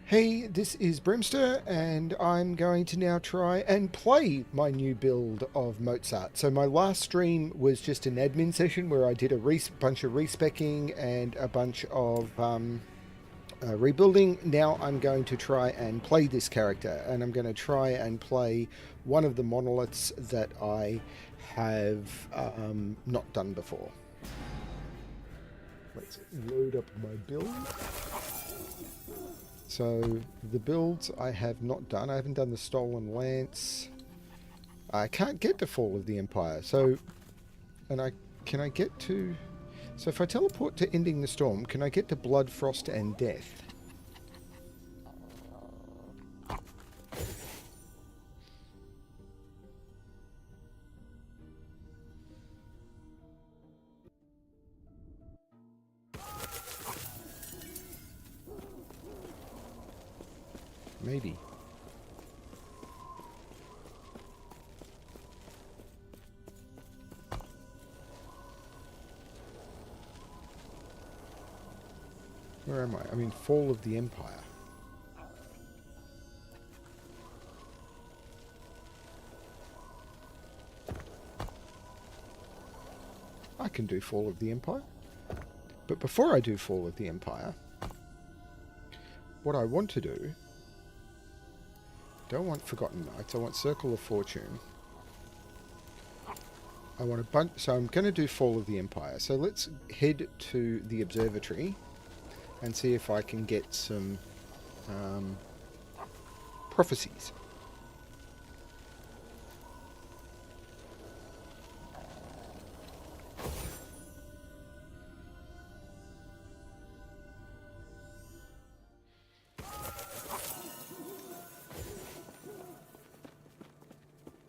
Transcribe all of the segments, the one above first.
Hey, this is Brimster, and I'm going to now try and play my new build of Mozart. So my last stream was just an admin session where I did a bunch of respecking and a bunch of rebuilding. Now I'm going to try and play this character, and I'm going to try and play one of the monoliths that I have not done before. Let's load up my build. So the builds I have not done. I haven't done the Stolen Lance. I can't get to Fall of the Empire. So, can I get to... So if I teleport to Ending the Storm, can I get to Blood, Frost and Death? Maybe. Where am I? I mean, Fall of the Empire. I can do Fall of the Empire. But before I do Fall of the Empire, what I want to do... Don't want Forgotten Knights, I want Circle of Fortune. I want a bunch... So I'm going to do Fall of the Empire. So let's head to the observatory and see if I can get some prophecies.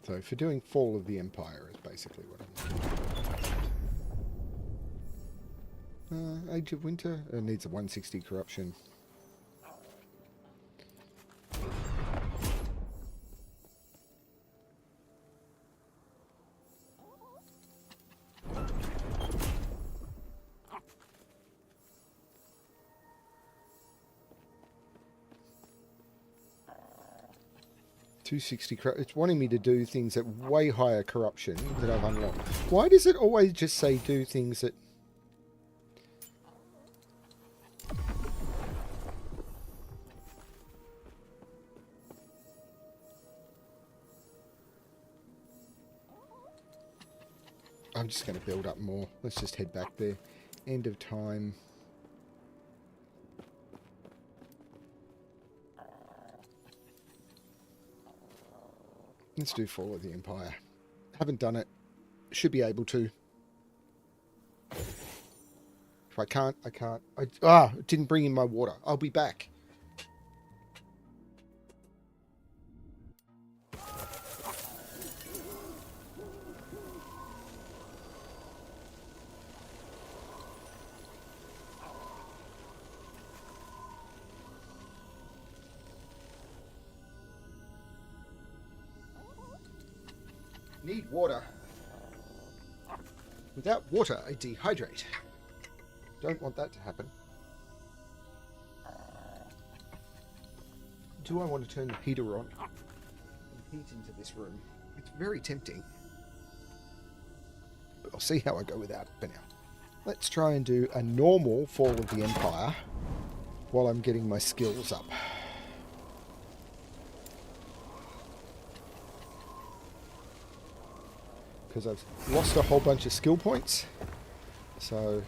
So for doing Fall of the Empire is basically what I'm doing. Age of Winter? It needs a 160 corruption. It's wanting me to do things at way higher corruption that I've unlocked. Why does it always just say do things that... I'm just going to build up more. Let's just head back there. End of time. Let's do Fall of the Empire. Haven't done it. Should be able to. If I can't, I can't. Didn't bring in my water. I'll be back. Need water. Without water, I dehydrate. Don't want that to happen. Do I want to turn the heater on and heat into this room? It's very tempting. But I'll see how I go without it for now. Let's try and do a normal Fall of the Empire while I'm getting my skills up. Because I've lost a whole bunch of skill points. So...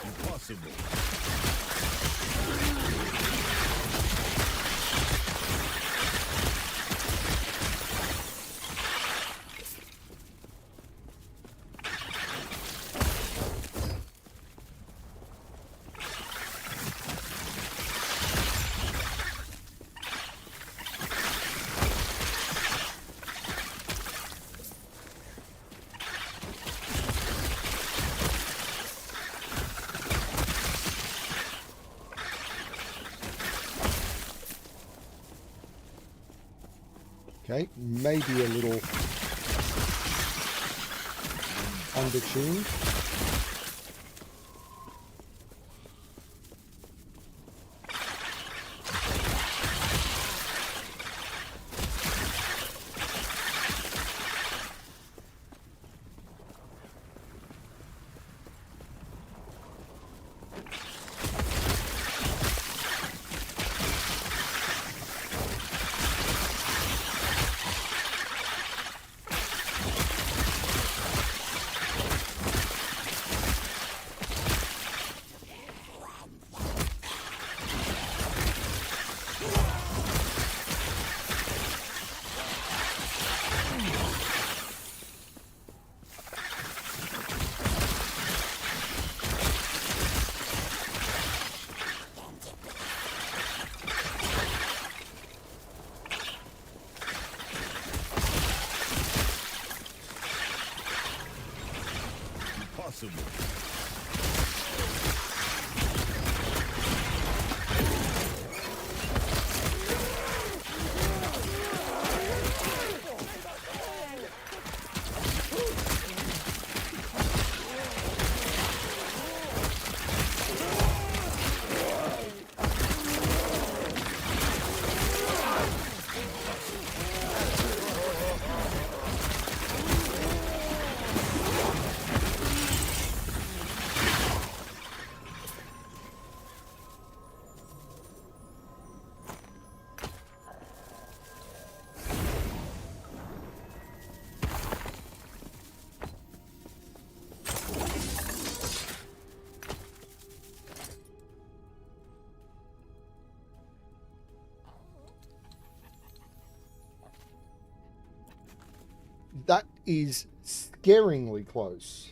Impossible. Okay, maybe a little undertuned. That is scaringly close.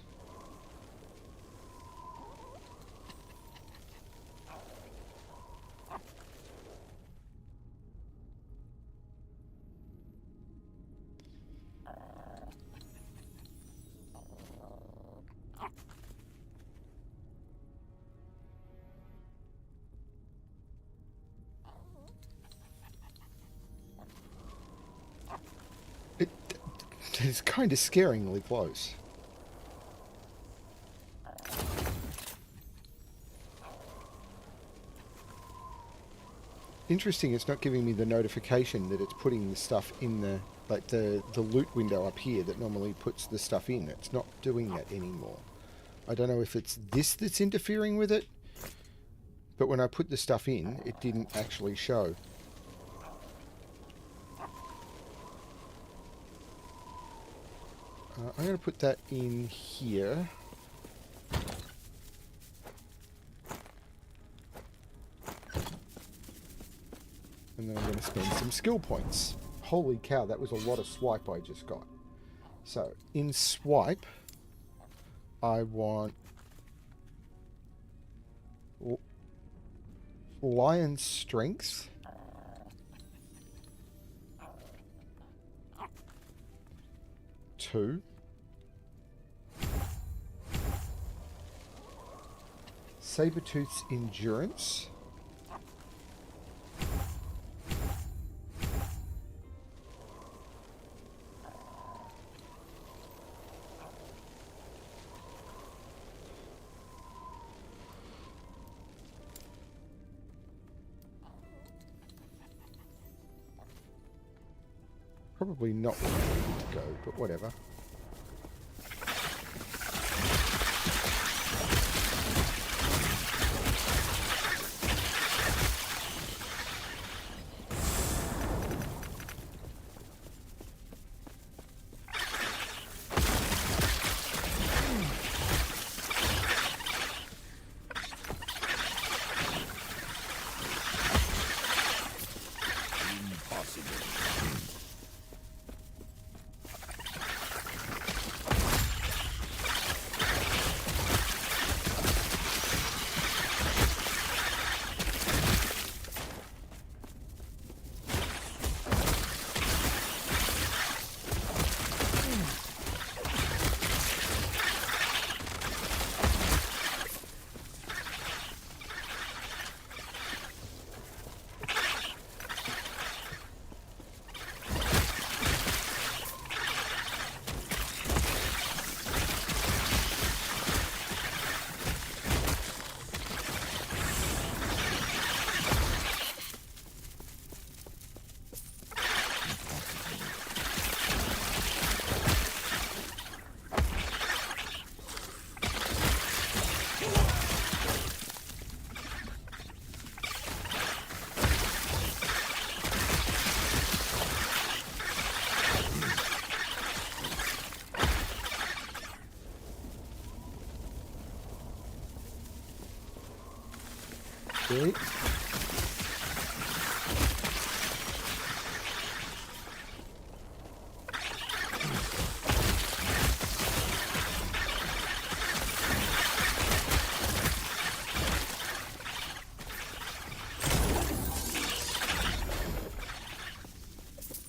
It's kind of scaringly close. Interesting, it's not giving me the notification that it's putting the stuff in the, like the loot window up here that normally puts the stuff in. It's not doing that anymore. I don't know if it's this that's interfering with it, but when I put the stuff in, it didn't actually show. I'm going to put that in here. And then I'm going to spend some skill points. Holy cow, that was a lot of swipe I just got. So, in swipe, I want lion strength. Two. Sabertooth's endurance. Probably not where I needed to go, but whatever. Okay.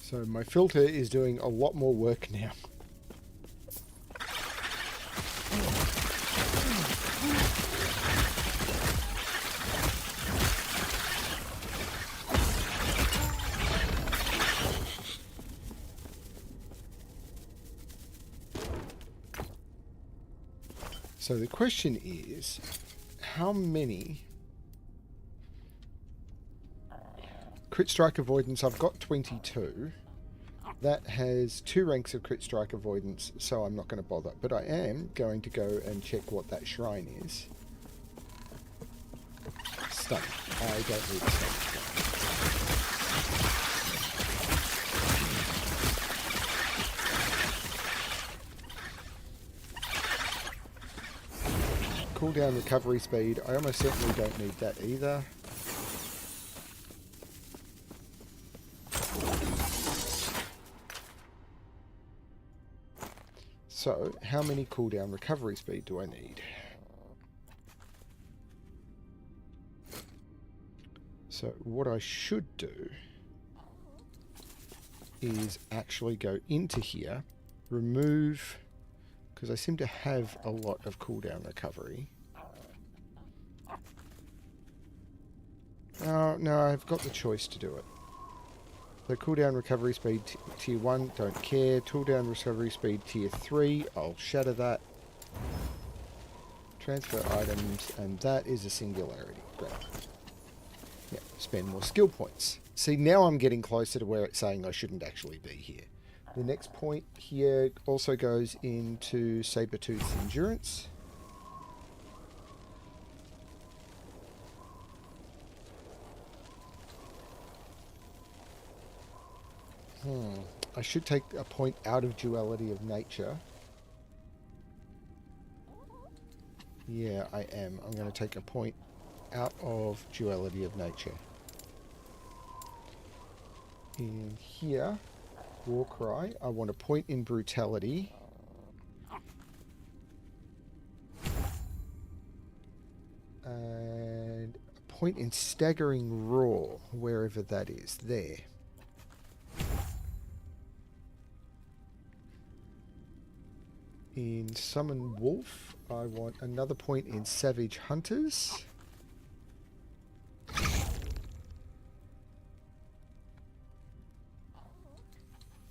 So my filter is doing a lot more work now. So the question is, how many crit strike avoidance? I've got 22. That has 2 ranks of crit strike avoidance, so I'm not going to bother. But I am going to go and check what that shrine is. Stun. I don't need a stun. Cooldown recovery speed. I almost certainly don't need that either. So, how many cooldown recovery speed do I need? So, what I should do is actually go into here, remove, because I seem to have a lot of cooldown recovery. Oh, no, I've got the choice to do it. So cooldown recovery speed tier 1, don't care. Cooldown recovery speed tier 3, I'll shatter that. Transfer items, and that is a singularity. Great. Yeah, spend more skill points. See, now I'm getting closer to where it's saying I shouldn't actually be here. The next point here also goes into Sabertooth's endurance. I should take a point out of duality of nature. Yeah, I am. I'm going to take a point out of duality of nature. In here, Warcry, I want a point in brutality. And a point in staggering raw, wherever that is. There. In Summon Wolf, I want another point in Savage Hunters.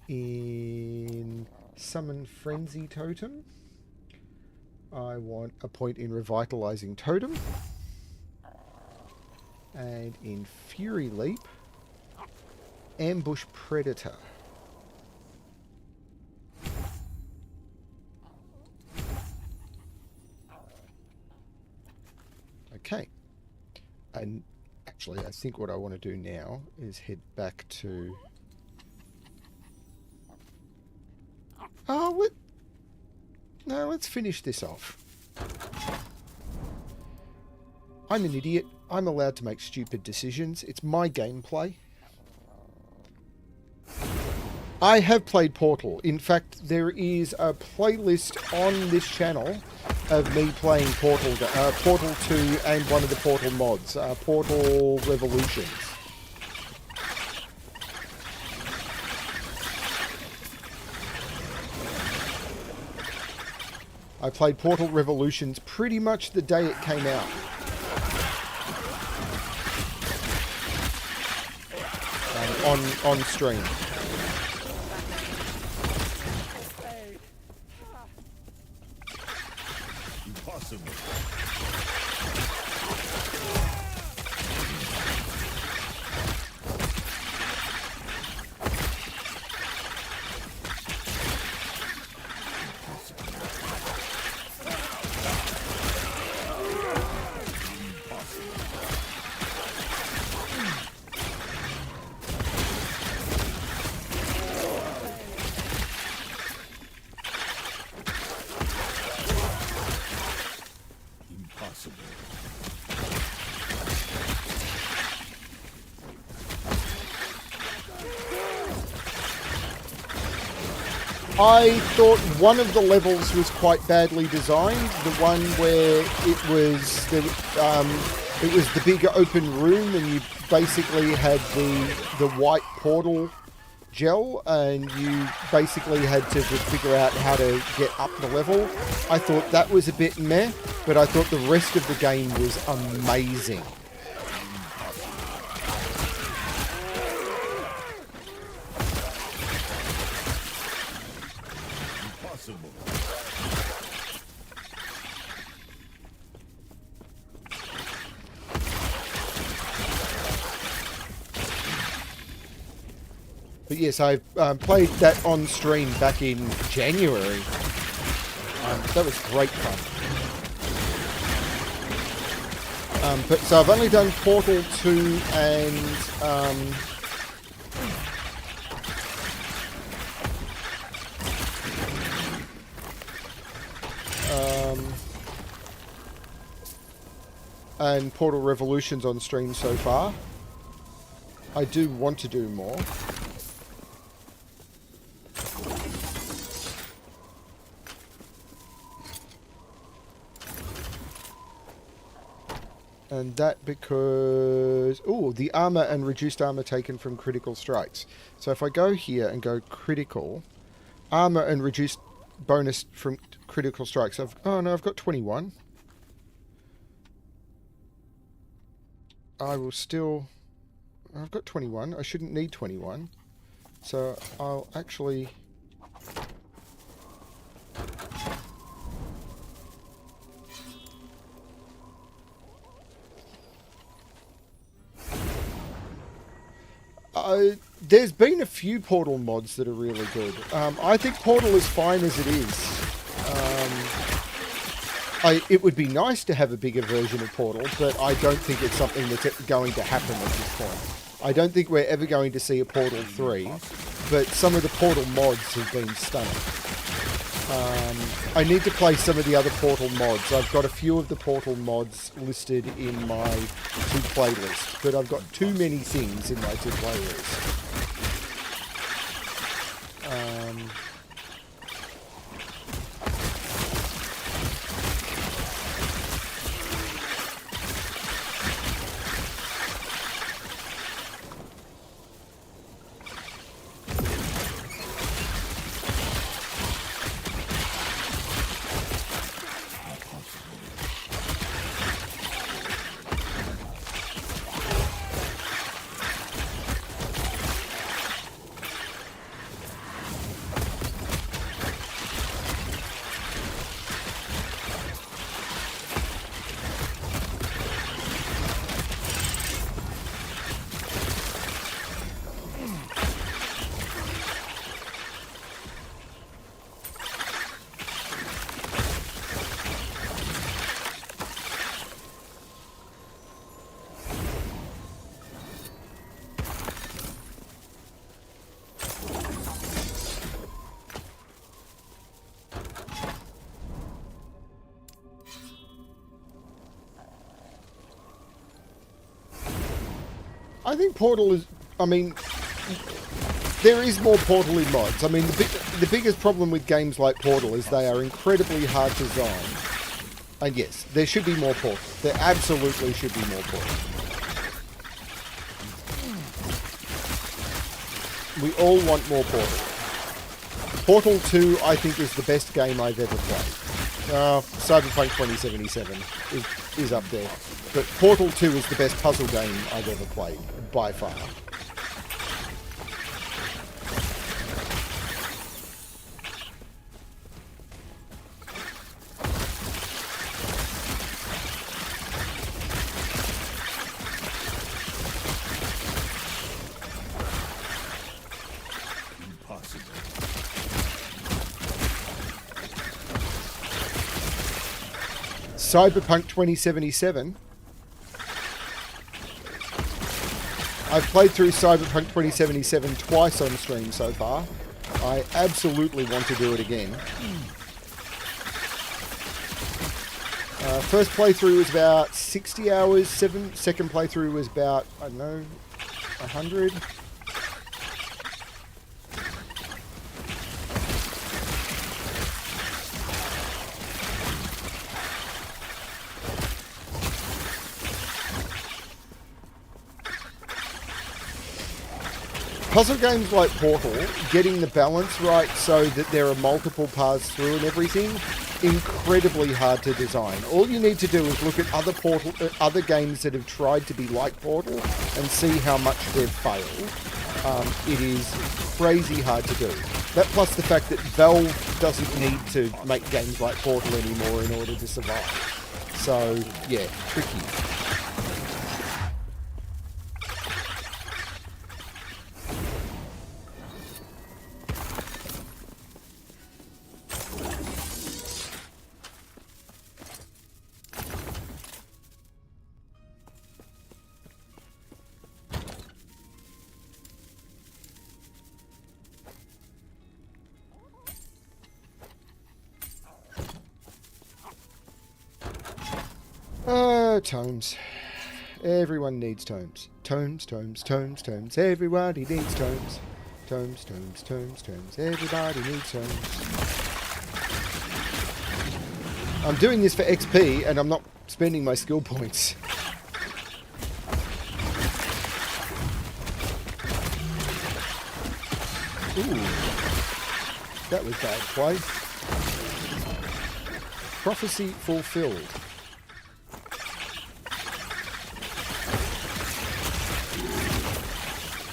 In Summon Frenzy Totem, I want a point in Revitalizing Totem. And in Fury Leap, Ambush Predator. Okay, and actually I think what I want to do now is head back to... Oh, no, let's finish this off. I'm an idiot. I'm allowed to make stupid decisions. It's my gameplay. I have played Portal. In fact, there is a playlist on this channel of me playing Portal 2 and one of the Portal mods, Portal Revolutions. I played Portal Revolutions pretty much the day it came out. On stream. Impossible. I thought one of the levels was quite badly designed. The one where it was the big open room, and you basically had the white portal gel, and you basically had to figure out how to get up the level. I thought that was a bit meh, but I thought the rest of the game was amazing. But yes, I played that on stream back in January. That was great fun. But so I've only done Portal 2 and Portal Revolutions on stream so far. I do want to do more. And that because... oh, the armor and reduced armor taken from critical strikes. So if I go here and go critical, armor and reduced bonus from critical strikes. Oh no, I've got 21. I will still... I've got 21. I shouldn't need 21. So I'll actually... there's been a few Portal mods that are really good. I think Portal is fine as it is. It would be nice to have a bigger version of Portal, but I don't think it's something that's going to happen at this point. I don't think we're ever going to see a Portal 3, but some of the Portal mods have been stunning. I need to play some of the other Portal mods. I've got a few of the Portal mods listed in my to playlist, but I've got too many things in my to playlist. I think Portal is... I mean, there is more Portal in mods. I mean, the biggest problem with games like Portal is they are incredibly hard to design. And yes, there should be more Portal. There absolutely should be more Portal. We all want more Portal. Portal 2, I think, is the best game I've ever played. Cyberpunk 2077 is up there. But Portal 2 is the best puzzle game I've ever played, by far. Cyberpunk 2077. I've played through Cyberpunk 2077 twice on stream so far. I absolutely want to do it again. First playthrough was about 60 hours, second playthrough was about, I don't know, 100. Puzzle games like Portal, getting the balance right so that there are multiple paths through and everything, incredibly hard to design. All you need to do is look at other games that have tried to be like Portal and see how much they've failed. It is crazy hard to do. That plus the fact that Valve doesn't need to make games like Portal anymore in order to survive. So, yeah, tricky. Tomes. Everyone needs tomes. Tomes, tomes, tomes, tomes. Everybody needs tomes. Tomes, tomes, tomes, tomes. Everybody needs tomes. I'm doing this for XP and I'm not spending my skill points. Ooh. That was bad play. Prophecy fulfilled.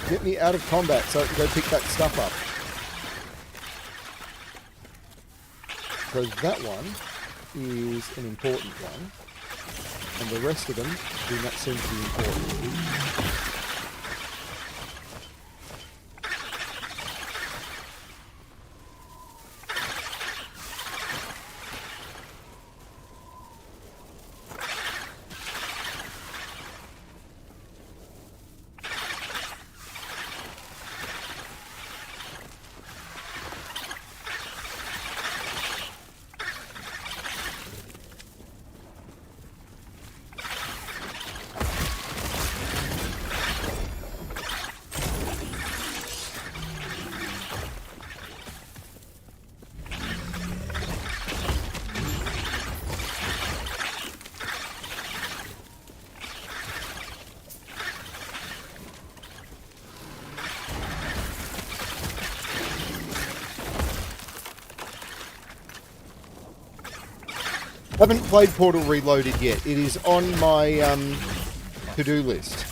Get me out of combat so I can go pick that stuff up. Because that one is an important one. And the rest of them do not seem to be important. Haven't played Portal Reloaded yet. It is on my to-do list.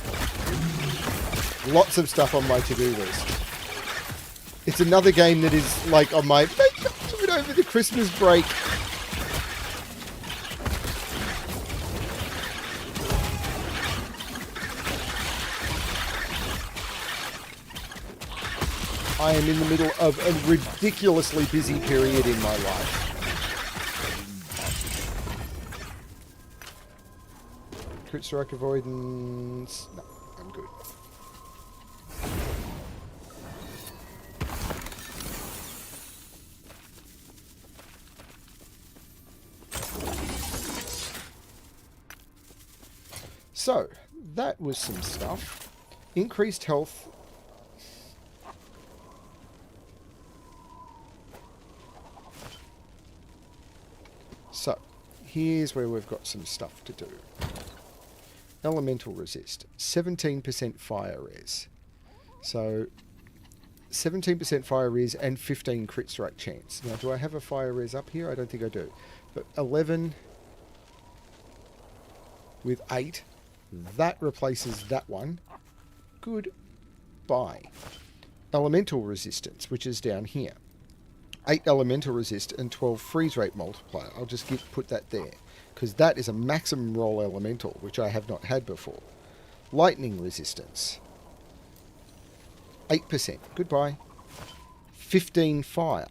Lots of stuff on my to-do list. It's another game that is like on my make up to it over the Christmas break. I am in the middle of a ridiculously busy period in my life. Crit strike avoidance. No, I'm good. So, that was some stuff. Increased health. So, here's where we've got some stuff to do. Elemental resist, 17% fire res. So, 17% fire res and 15 crit strike chance. Now, do I have a fire res up here? I don't think I do. But 11 with 8, that replaces that one. Goodbye. Elemental resistance, which is down here. 8 elemental resist and 12 freeze rate multiplier. I'll just put that there. Because that is a maximum roll elemental, which I have not had before. Lightning resistance. 8%. Goodbye. 15 fire.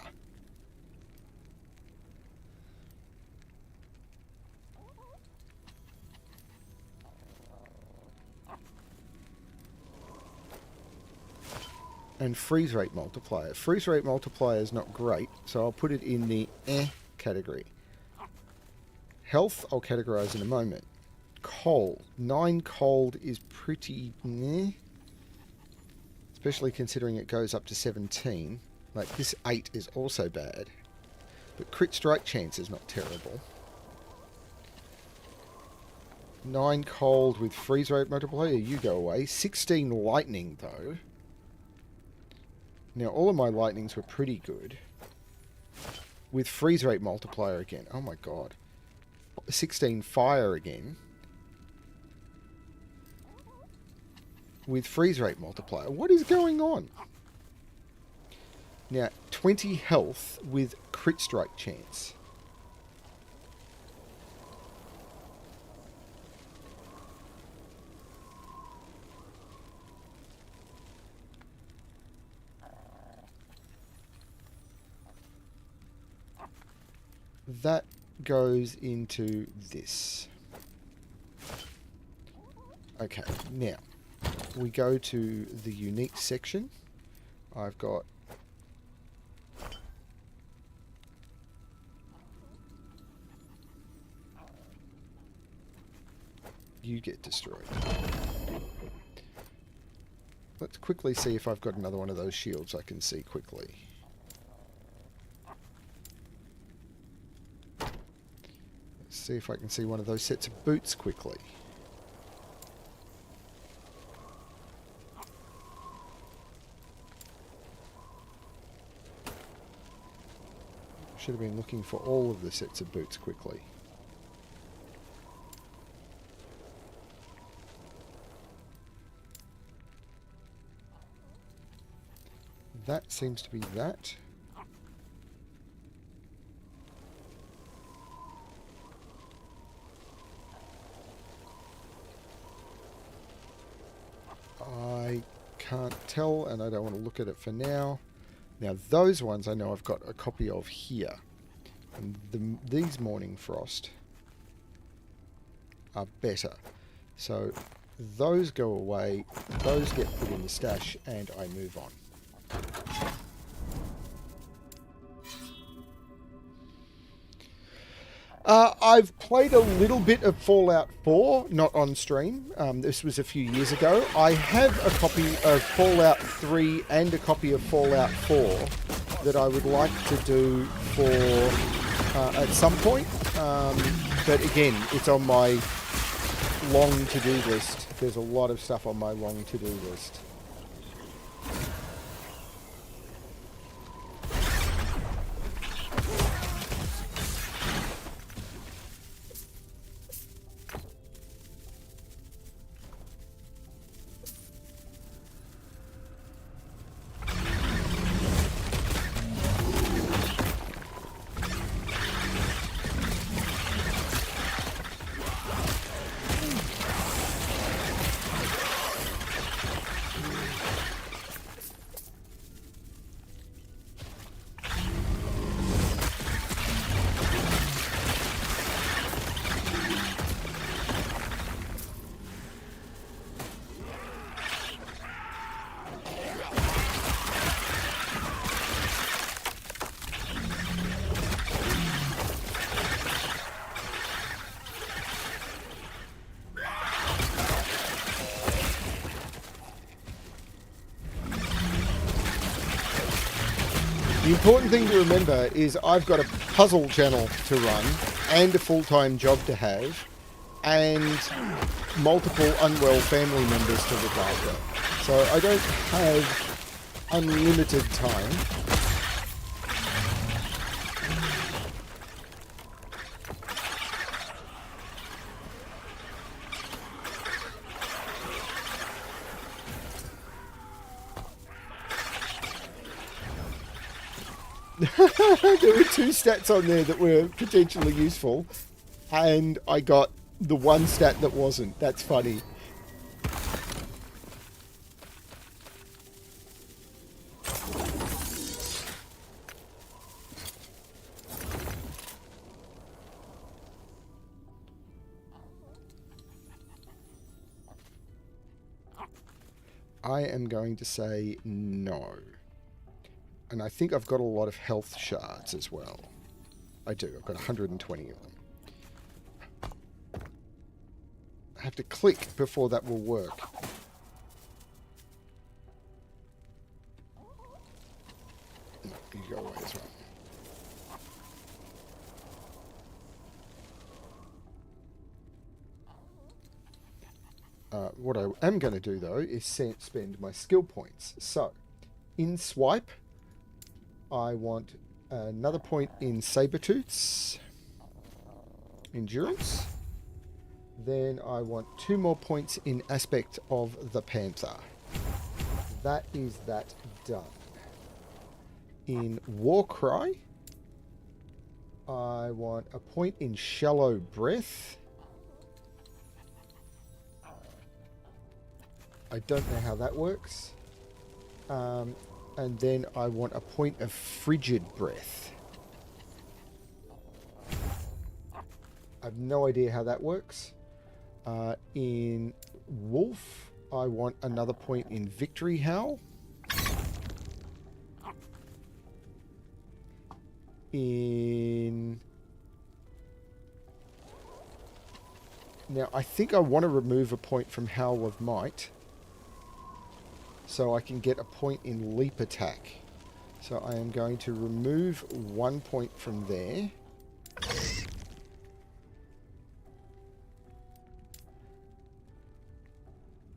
And freeze rate multiplier. Freeze rate multiplier is not great, so I'll put it in the category. Health, I'll categorize in a moment. Cold. 9 cold is pretty meh. Especially considering it goes up to 17. Like, this 8 is also bad. But crit strike chance is not terrible. 9 cold with freeze rate multiplier, you go away. 16 lightning, though. Now, all of my lightnings were pretty good. With freeze rate multiplier again. Oh my god. 16 fire again. With freeze rate multiplier. What is going on? Now, 20 health with crit strike chance. That goes into this. Okay, now we go to the unique section. I've got you get destroyed. Let's quickly see if I've got another one of those shields I can see quickly. See if I can see one of those sets of boots quickly. Should have been looking for all of the sets of boots quickly. That seems to be that. I can't tell, and I don't want to look at it for now. Now, those ones I know I've got a copy of here. And these Morning Frost are better. So, those go away, those get put in the stash, and I move on. I've played a little bit of Fallout 4, not on stream. This was a few years ago. I have a copy of Fallout 3 and a copy of Fallout 4 that I would like to do for at some point. But again, it's on my long to-do list. There's a lot of stuff on my long to-do list. The important thing to remember is I've got a puzzle channel to run and a full-time job to have and multiple unwell family members to look after. So I don't have unlimited time. There were two stats on there that were potentially useful, and I got the one stat that wasn't. That's funny. I am going to say no. And I think I've got a lot of health shards as well. I do. I've got 120 of them. I have to click before that will work. No, you go away as well. What I am going to do, though, is spend my skill points. So, in swipe, I want another point in Sabertooth's endurance. Then I want 2 more points in aspect of the Panther. That is that done. In Warcry, I want a point in Shallow Breath. I don't know how that works. And then I want a point of Frigid Breath. I have no idea how that works. In Wolf, I want another point in Victory Howl. Now, I think I want to remove a point from Howl of Might, so I can get a point in Leap Attack. So I am going to remove 1 point from there.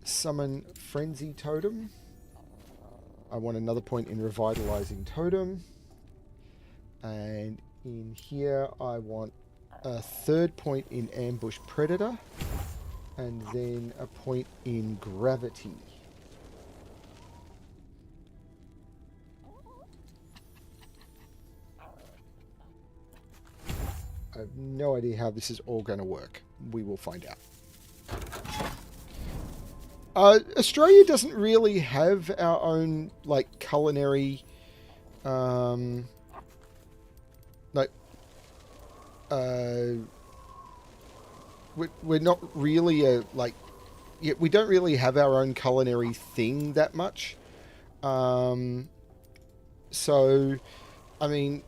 Summon Frenzy Totem. I want another point in Revitalizing Totem. And in here I want a 3rd point in Ambush Predator. And then a point in Gravity. I have no idea how this is all going to work. We will find out. Australia doesn't really have our own, like, culinary, we're not really we don't really have our own culinary thing that much. So, I mean,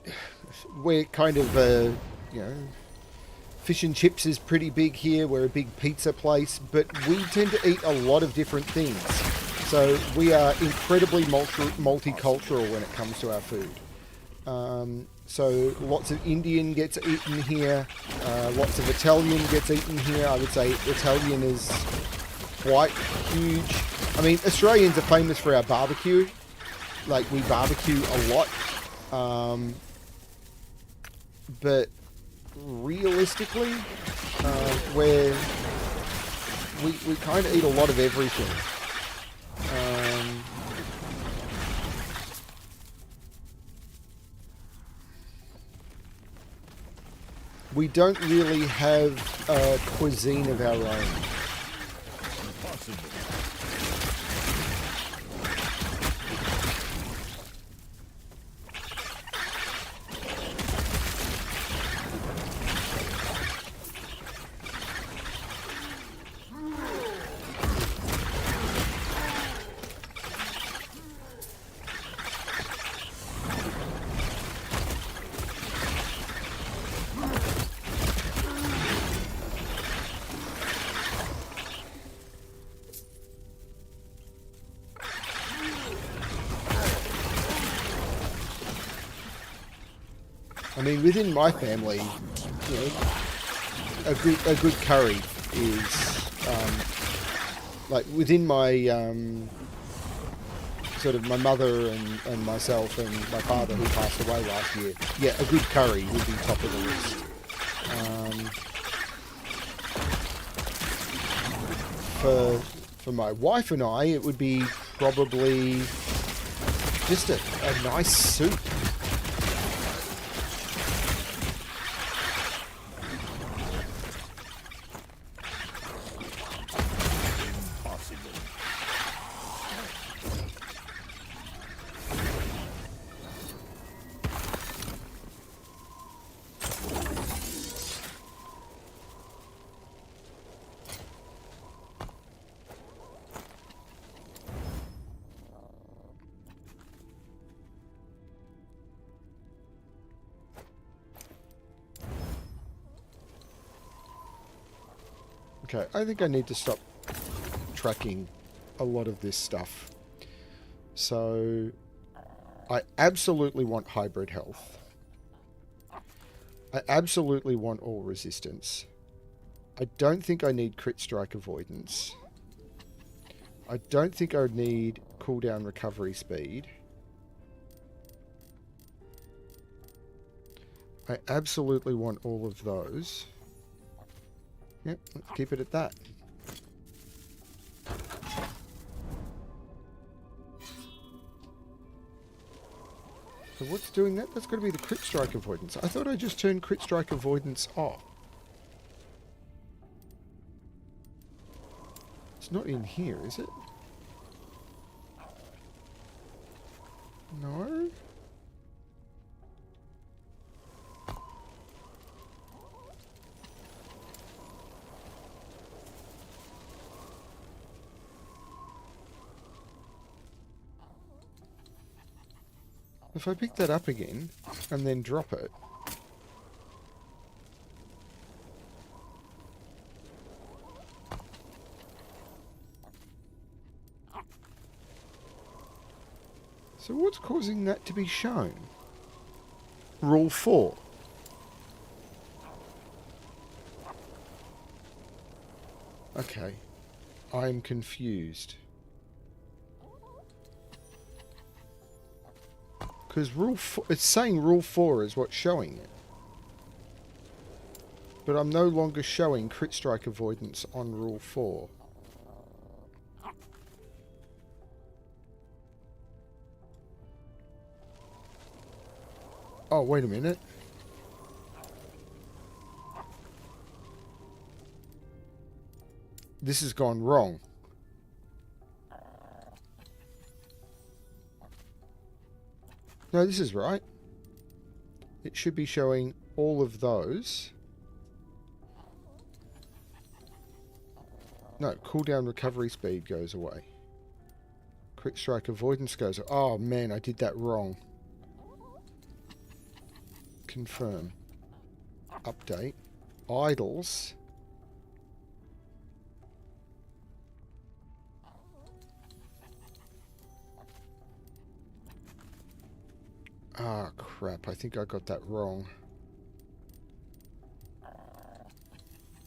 we're kind of, fish and chips is pretty big here. We're a big pizza place, but we tend to eat a lot of different things. So we are incredibly multicultural when it comes to our food. So lots of Indian gets eaten here. Lots of Italian gets eaten here. I would say Italian is quite huge. I mean, Australians are famous for our barbecue. Like, we barbecue a lot. But realistically, we kind of eat a lot of everything. We don't really have a cuisine of our own. I mean, within my family, you know, a good curry is like within my sort of my mother and myself and my father who passed away last year. Yeah, a good curry would be top of the list. For my wife and I, it would be probably just a nice soup. Okay, I think I need to stop tracking a lot of this stuff. So, I absolutely want hybrid health. I absolutely want all resistance. I don't think I need crit strike avoidance. I don't think I would need cooldown recovery speed. I absolutely want all of those. Yep, let's keep it at that. So what's doing that? That's got to be the crit strike avoidance. I thought I just turned crit strike avoidance off. It's not in here, is it? No? If I pick that up again and then drop it, so what's causing that to be shown? Rule 4. Okay, I'm confused. Because it's saying rule 4 is what's showing it. But I'm no longer showing crit strike avoidance on rule 4. Oh, wait a minute. This has gone wrong. No, this is right. It should be showing all of those. No, cooldown recovery speed goes away. Crit strike avoidance goes... Oh, man, I did that wrong. Confirm. Update. Idols. Ah, crap. I think I got that wrong.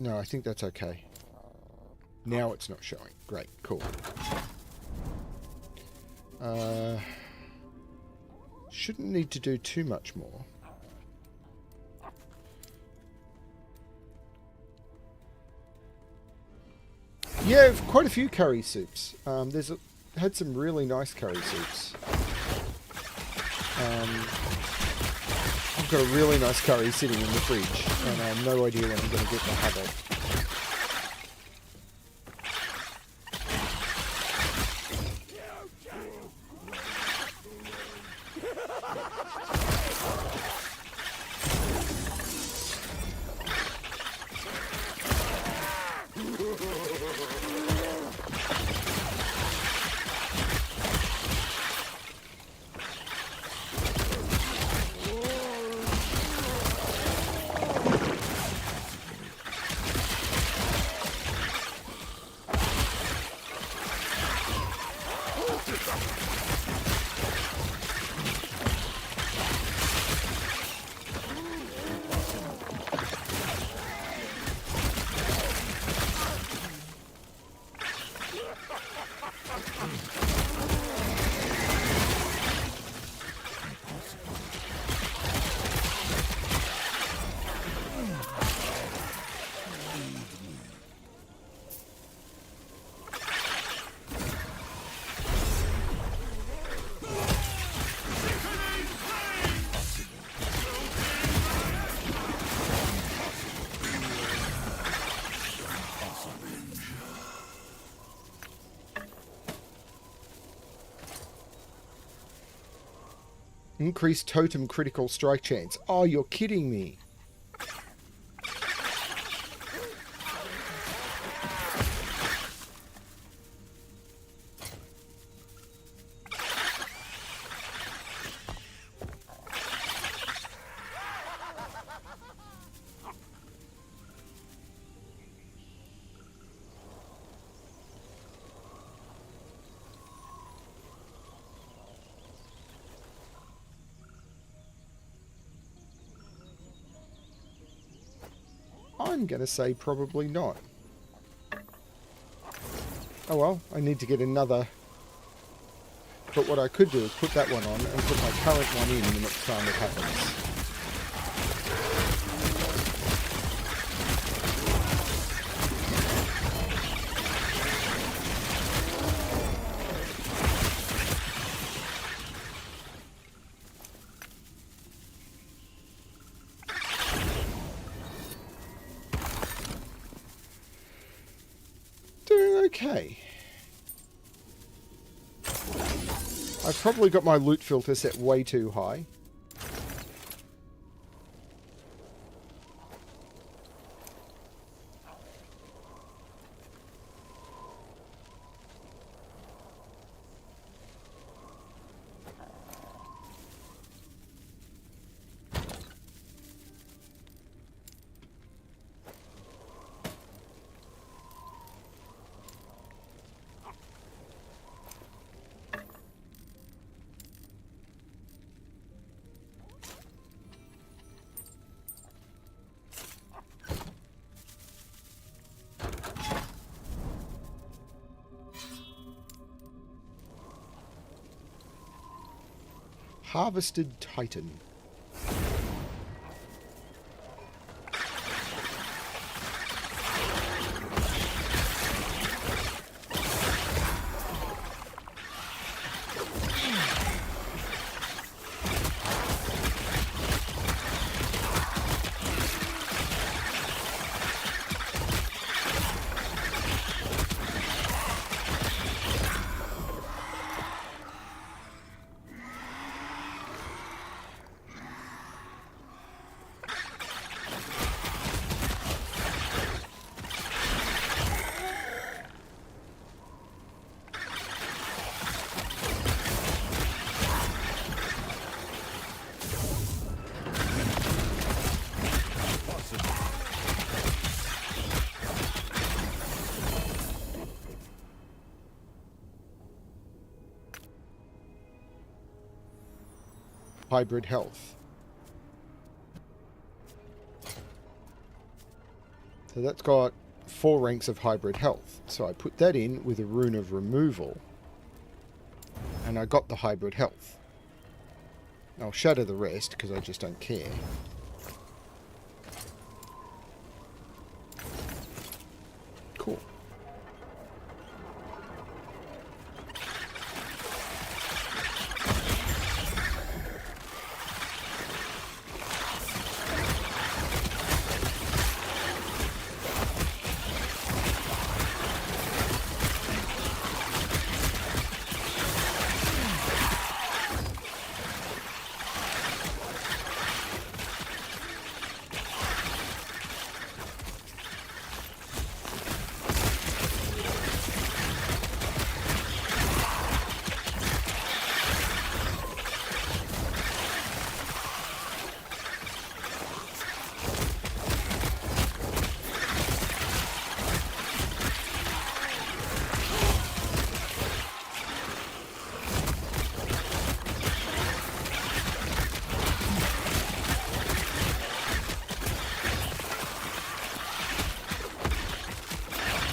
No, I think that's okay. Now it's not showing. Great. Cool. Shouldn't need to do too much more. Yeah, quite a few curry soups. Had some really nice curry soups. I've got a really nice curry sitting in the fridge, and I have no idea when I'm going to get my hub of. Increased totem critical strike chance. Oh, you're kidding me. I'm going to say probably not. Oh well, I need to get another. But what I could do is put that one on and put my current one in the next time it happens. Okay. I've probably got my loot filter set way too high. Harvested Titan. Hybrid health. So that's got 4 ranks of hybrid health. So I put that in with a rune of removal. And I got the hybrid health. I'll shatter the rest because I just don't care. Cool.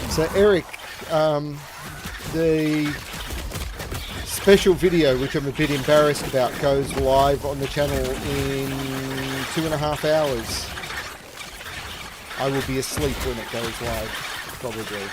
So Eric, the special video, which I'm a bit embarrassed about, goes live on the channel in 2.5 hours. I will be asleep when it goes live, probably.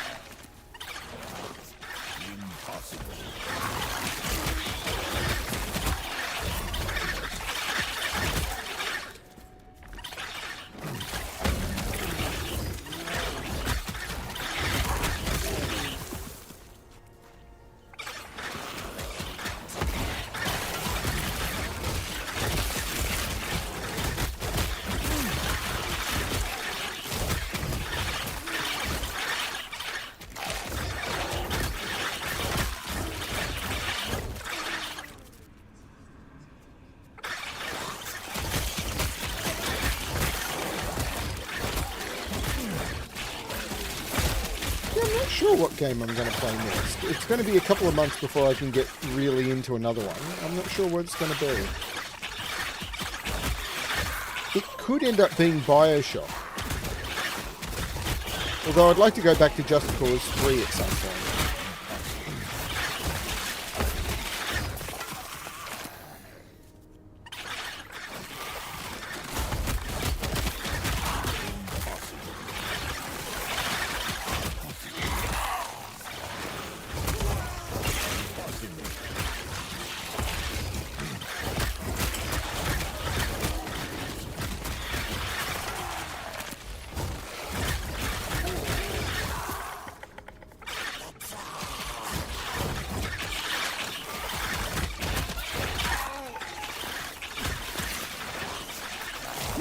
Sure what game I'm going to play next. It's going to be a couple of months before I can get really into another one. I'm not sure what it's going to be. It could end up being BioShock. Although I'd like to go back to Just Cause 3 at some point.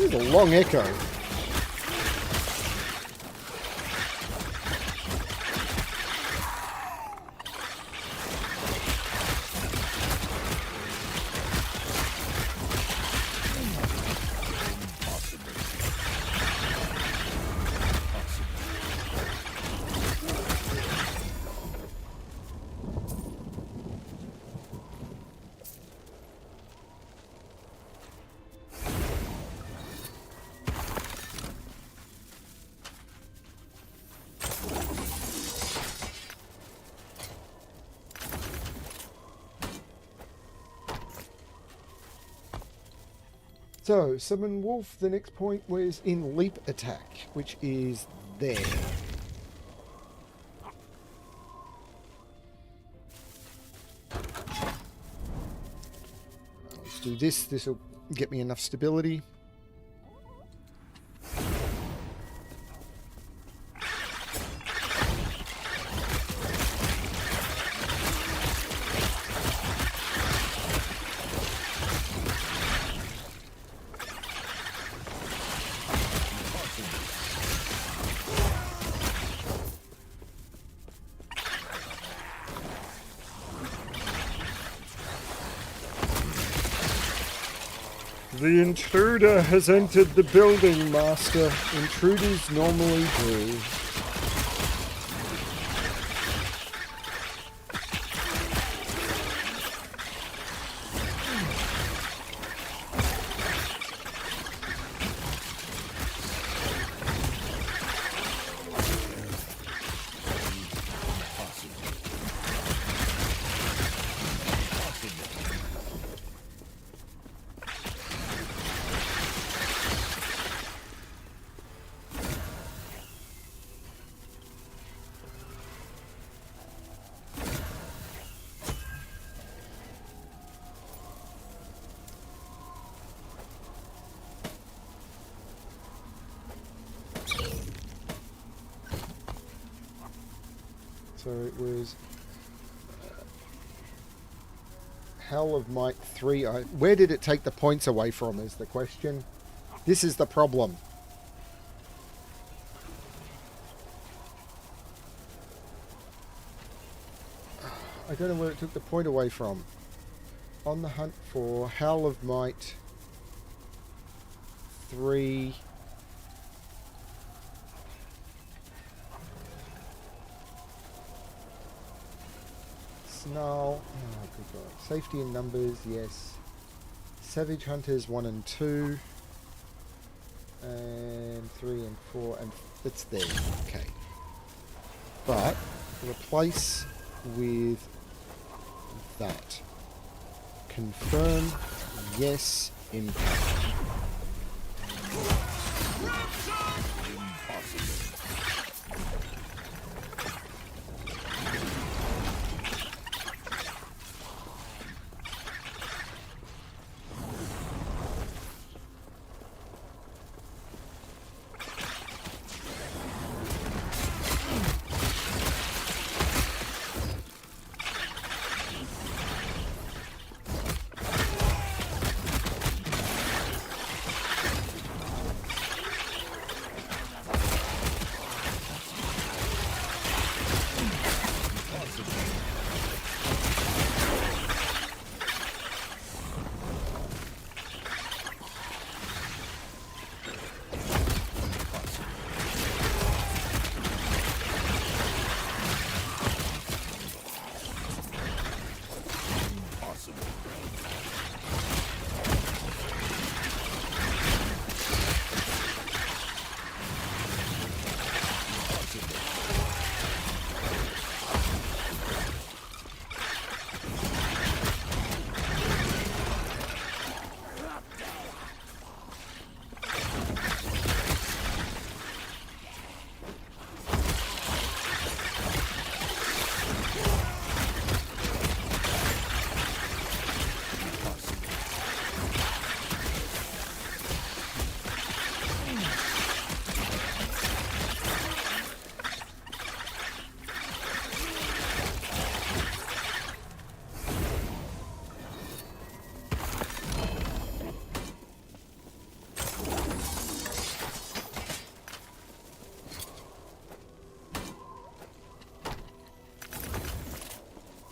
This is a long echo. So, summon wolf, the next point was in leap attack, which is there. Let's do this, this will get me enough stability. The intruder has entered the building, Master. Intruders normally do. So it was Howl of Might 3. Where did it take the points away from is the question. This is the problem. I don't know where it took the point away from. On the hunt for Howl of Might 3. Snarl. Oh, good God. Safety in numbers, yes. Savage Hunters 1 and 2. And 3 and 4. And it's there. Okay. But replace with that. Confirm. Yes. Impact.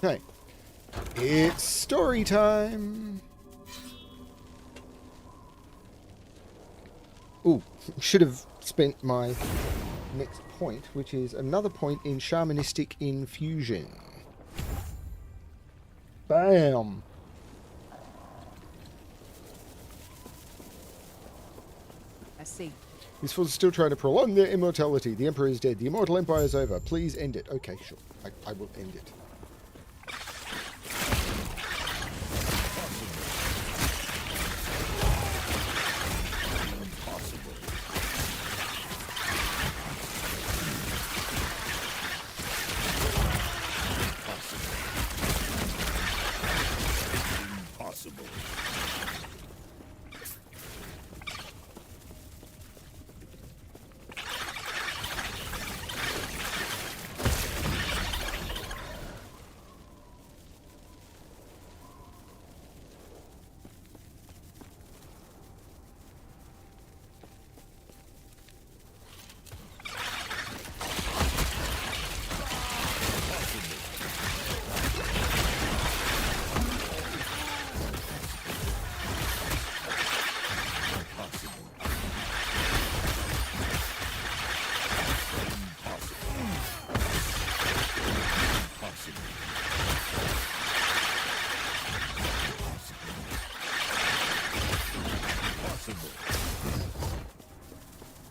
Hey, it's story time. Ooh, should have spent my next point, which is another point in shamanistic infusion. Bam! I see. These fools are still trying to prolong their immortality. The Emperor is dead. The Immortal Empire is over. Please end it. Okay, sure. I will end it.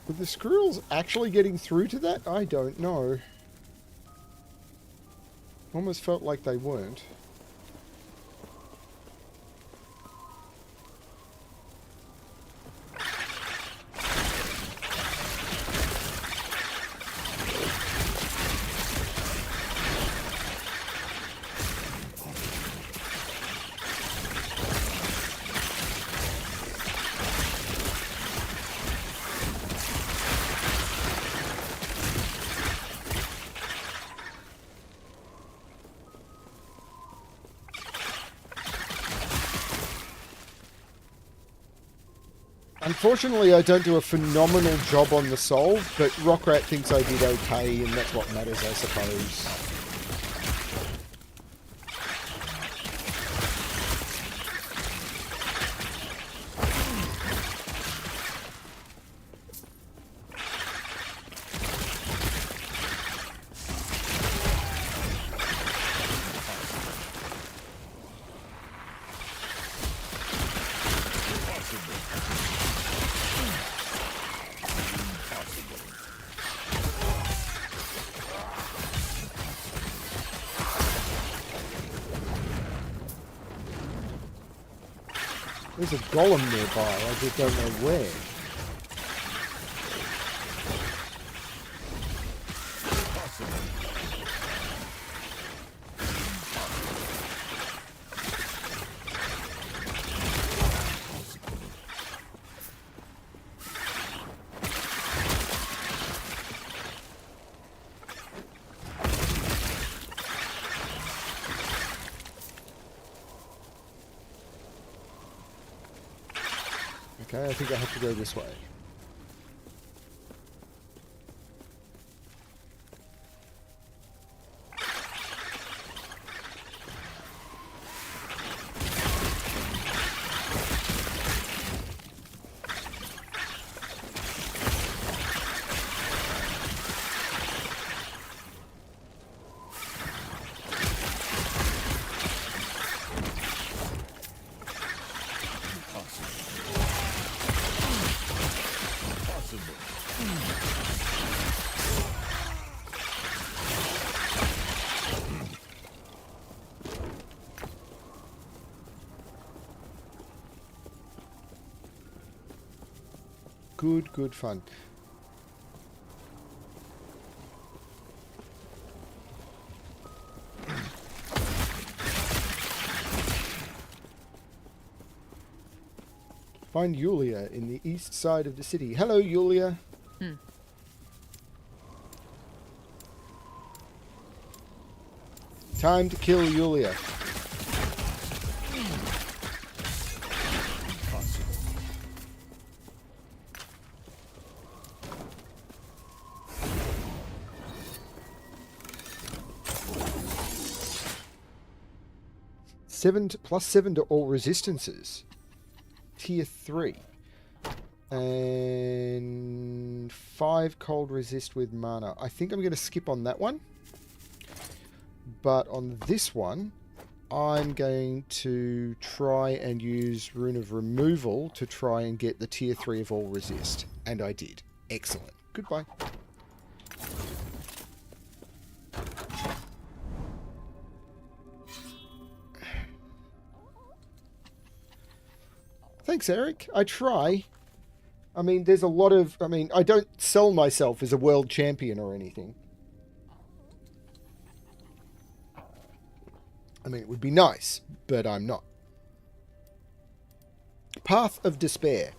Were the squirrels actually getting through to that? I don't know. Almost felt like they weren't. Unfortunately, I don't do a phenomenal job on the solve, but Rockrat thinks I did okay, and that's what matters, I suppose. There's a golem nearby, I just don't know where. Okay, I think I have to go this way. Good fun. Find Yulia in the east side of the city. Hello, Yulia. Time to kill Yulia. +7 to all resistances. Tier 3. And 5 cold resist with mana. I think I'm going to skip on that one. But on this one, I'm going to try and use Rune of Removal to try and get the tier 3 of all resist. And I did. Excellent. Goodbye. Thanks, Eric. I try. I mean, there's a lot of... I mean, I don't sell myself as a world champion or anything. I mean, it would be nice, but I'm not. Path of Despair.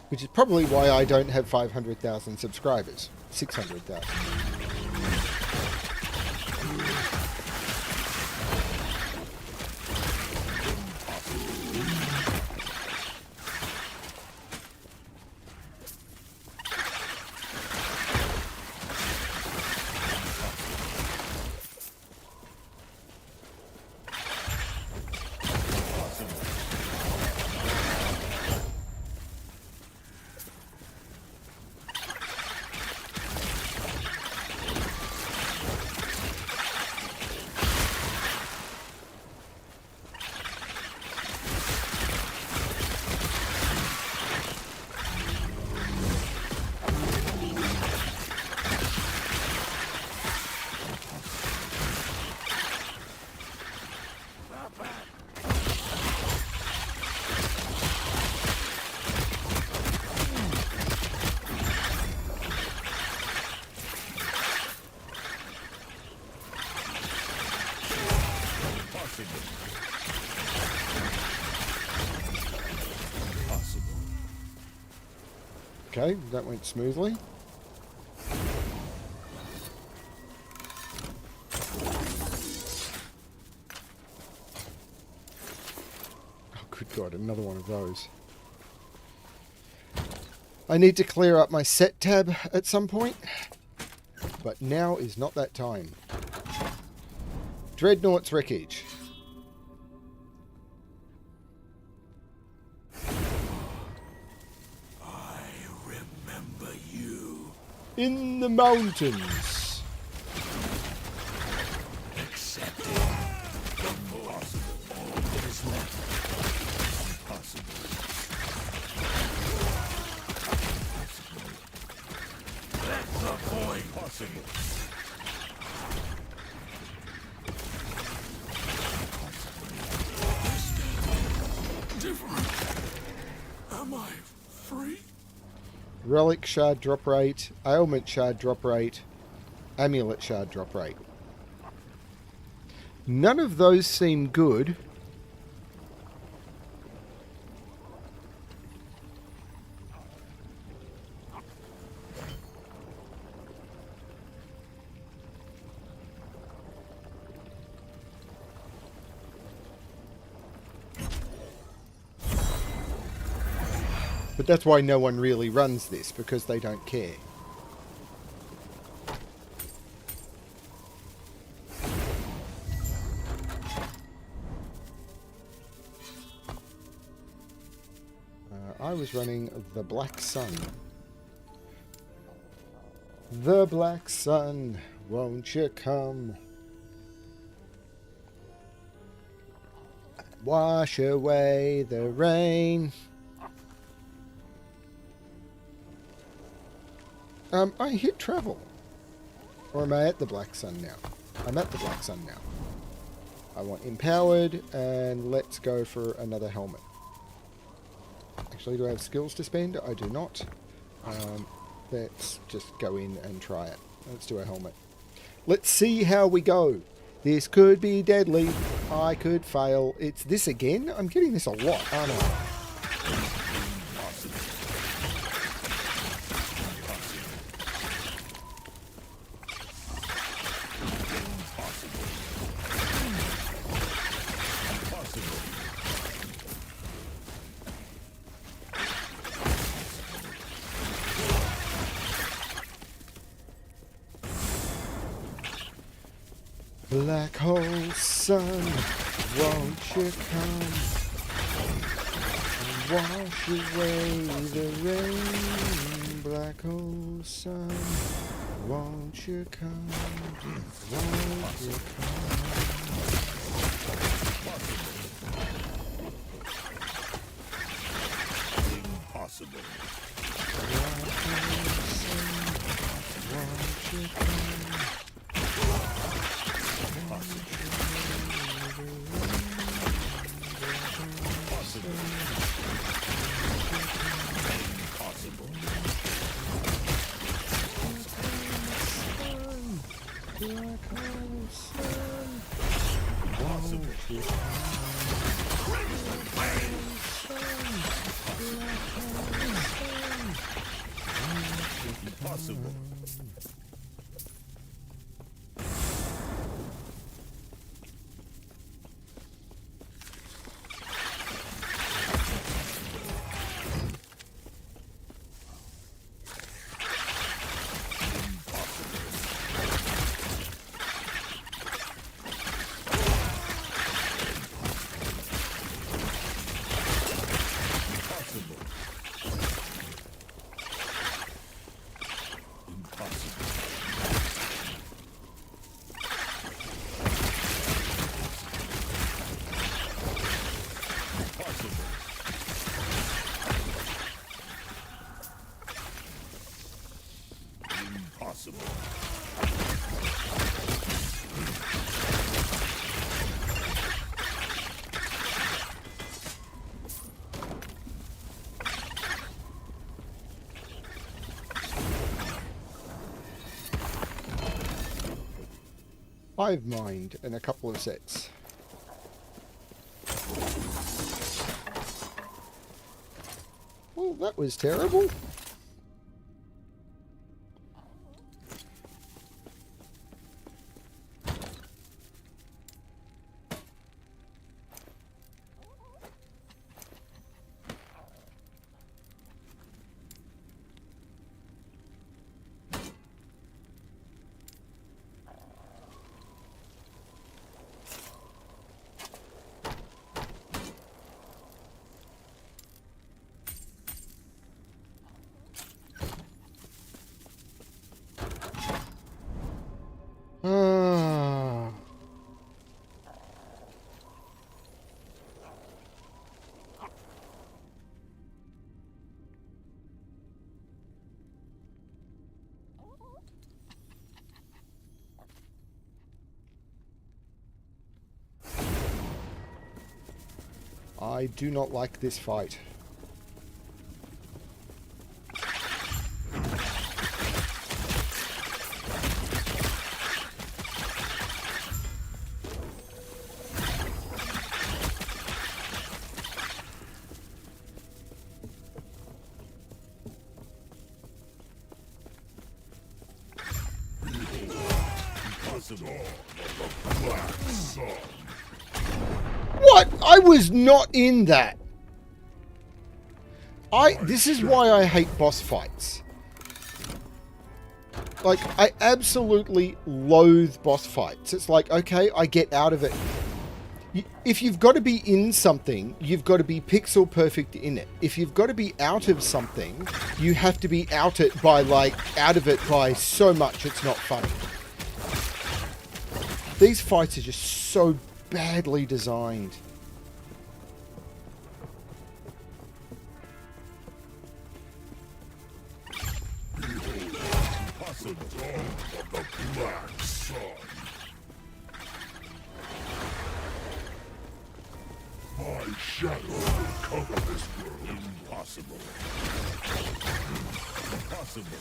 Which is probably why I don't have 500,000 subscribers. 600,000. Okay, that went smoothly. Oh, good God, another one of those. I need to clear up my set tab at some point, but now is not that time. Dreadnought's Wreckage. In the mountains. Accepted. Impossible. All that is left. Impossible. That's the point. Possible. Different. Am I free? Relic shard drop rate, ailment shard drop rate, amulet shard drop rate. None of those seem good. But that's why no one really runs this, because they don't care. I was running the Black Sun. The Black Sun, won't you come? Wash away the rain. I hit travel. Or am I at the Black Sun now? I'm at the Black Sun now. I want empowered, and let's go for another helmet. Actually, do I have skills to spend? I do not. Let's just go in and try it. Let's do a helmet. Let's see how we go. This could be deadly. I could fail. It's this again? I'm getting this a lot, aren't I? Black hole sun, won't you come and wash away the rain? Black hole sun, won't you come? Won't you come? Impossible. Black hole sun, won't you come? Impossible. Hive mind and a couple of sets. Well, that was terrible. I do not like this fight. What? I was not in that. This is why I hate boss fights. Like, I absolutely loathe boss fights. It's like, okay, I get out of it. If you've got to be in something, you've got to be pixel perfect in it. If you've got to be out of something, you have to be out of it by so much it's not funny. These fights are just so badly designed. My shadow will cover this world. Impossible. Impossible.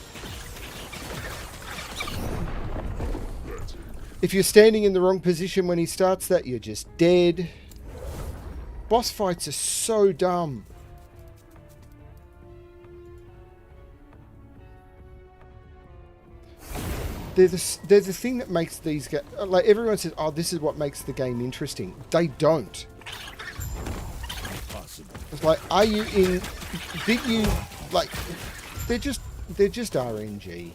If you're standing in the wrong position when he starts that, you're just dead. Boss fights are so dumb. They're the thing that makes these like everyone says, oh, this is what makes the game interesting. They don't. It's like, are you in? Did you like? They're just RNG.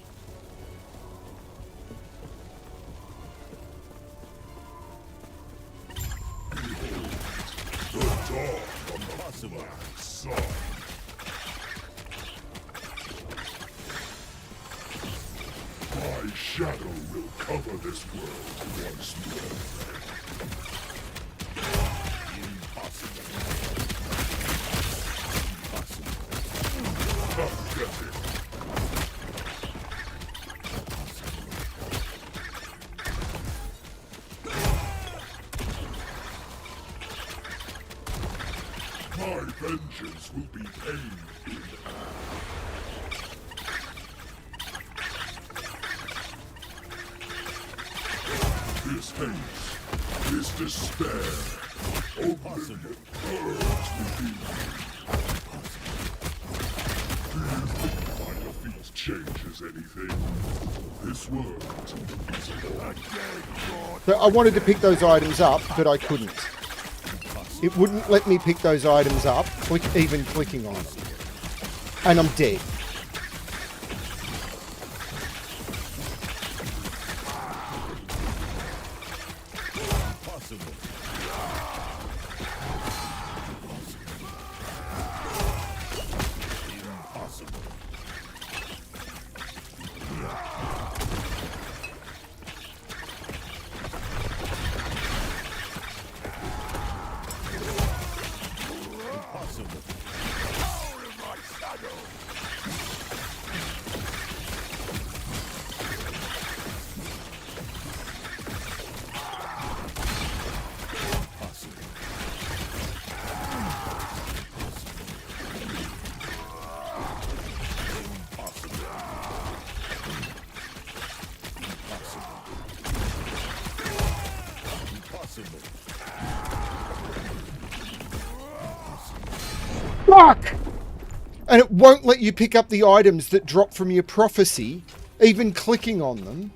sun. My shadow will cover this world once more. Impossible. Pathetic. My vengeance will be paid in this haste, this despair, oblivion burns within me. Do you think my defeat changes anything? This world is a dead god. So I wanted to pick those items up, but I couldn't. It wouldn't let me pick those items up, even clicking on them. And I'm dead. Impossible. Impossible. Impossible. Power in my shadow. Fuck! And it won't let you pick up the items that drop from your prophecy, even clicking on them.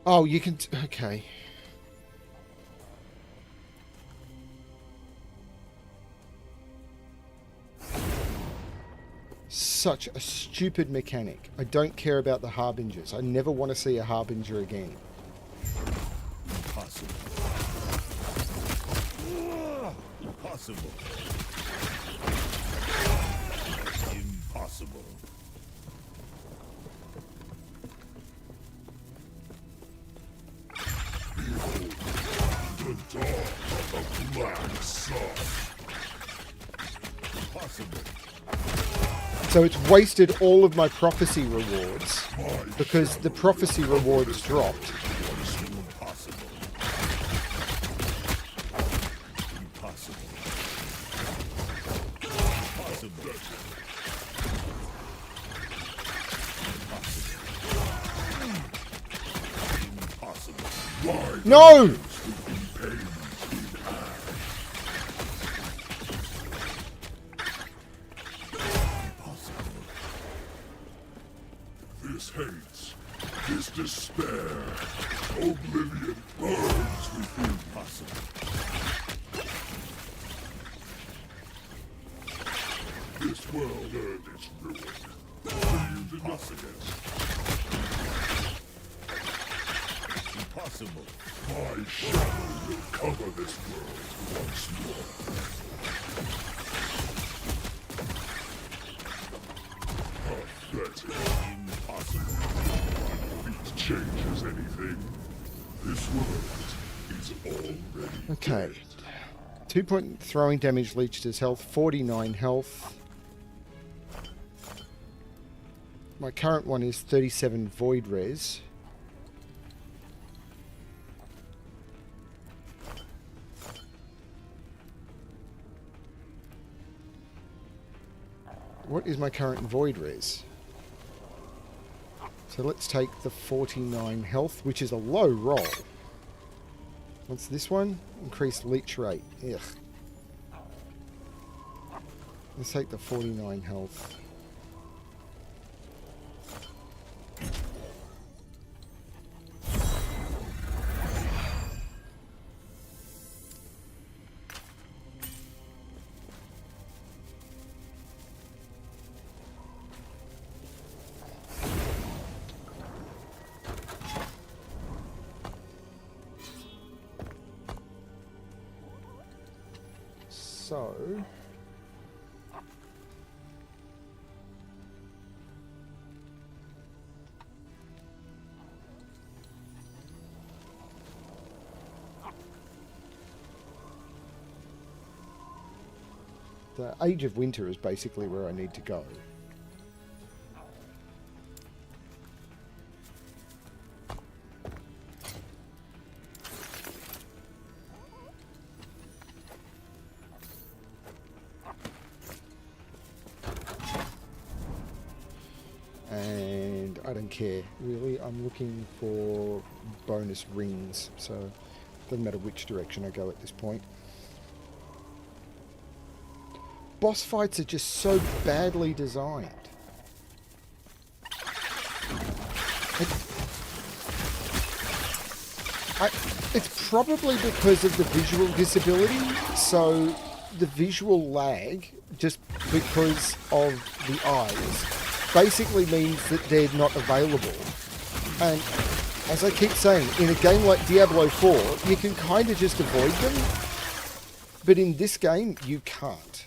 Oh, you can... okay. Such a stupid mechanic. I don't care about the Harbingers. I never want to see a Harbinger again. Impossible. Impossible. Impossible. Behold, the dawn of the black sun. Impossible. So it's wasted all of my prophecy rewards because the prophecy rewards dropped. Impossible. Impossible. Impossible. Impossible. No! This hate, this despair, oblivion burns within. Impossible. This world earned its ruin. You did nothing else. Impossible. My shadow will cover this world once more. Pathetic. Impossible. My defeat changes anything. This world is already Okay. dead. 2-point throwing damage leached his health, 49 health. My current one is 37 void res. What is my current void res? So let's take the 49 health, which is a low roll. What's this one? Increased leech rate. Ugh. Let's take the 49 health. So... the Age of Winter is basically where I need to go. And I don't care, really. I'm looking for bonus rings, so it doesn't matter which direction I go at this point. Boss fights are just so badly designed. It's probably because of the visual disability, so the visual lag, just because of the eyes, basically means that they're not available. And as I keep saying, in a game like Diablo 4, you can kind of just avoid them, but in this game, you can't.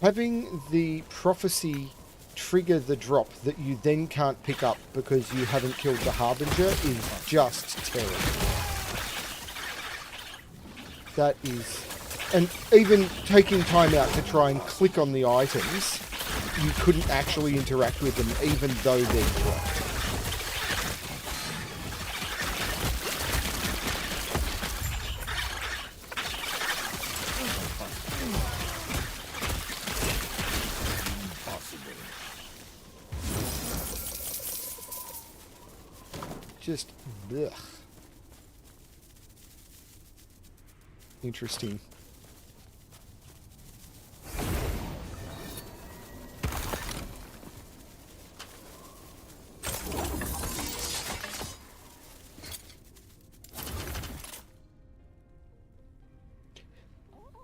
Having the prophecy trigger the drop that you then can't pick up because you haven't killed the Harbinger is just terrible. That is... And even taking time out to try and click on the items, you couldn't actually interact with them even though they're dropped. Just, ugh. Interesting.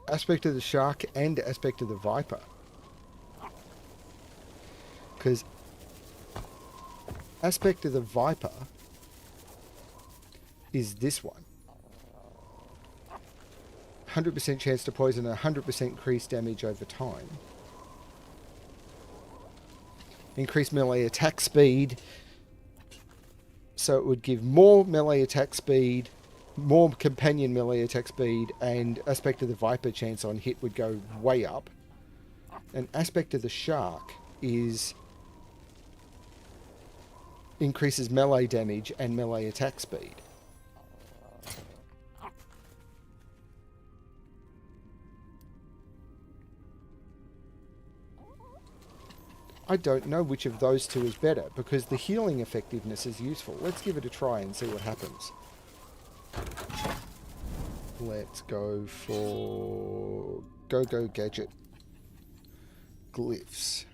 Aspect of the shark and aspect of the viper. Because aspect of the viper is this one. 100% chance to poison, 100% increased damage over time. Increased melee attack speed. So it would give more melee attack speed, more companion melee attack speed, and aspect of the viper chance on hit would go way up. And aspect of the shark is increases melee damage and melee attack speed. I don't know which of those two is better, because the healing effectiveness is useful. Let's give it a try and see what happens. Let's go for Go-Go Gadget Glyphs.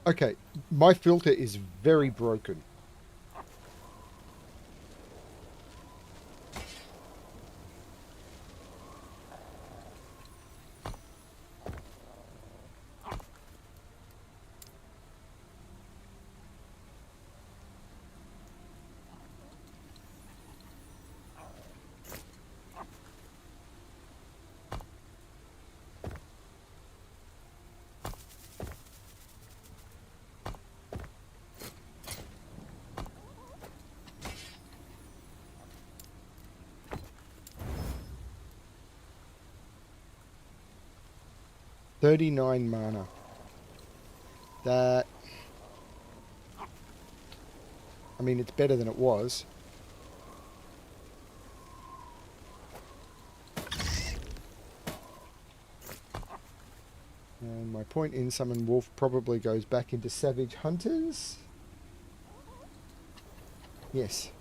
Okay, my filter is very broken. $39 mana. That... I mean, it's better than it was. And my point in Summon Wolf probably goes back into Savage Hunters. Yes.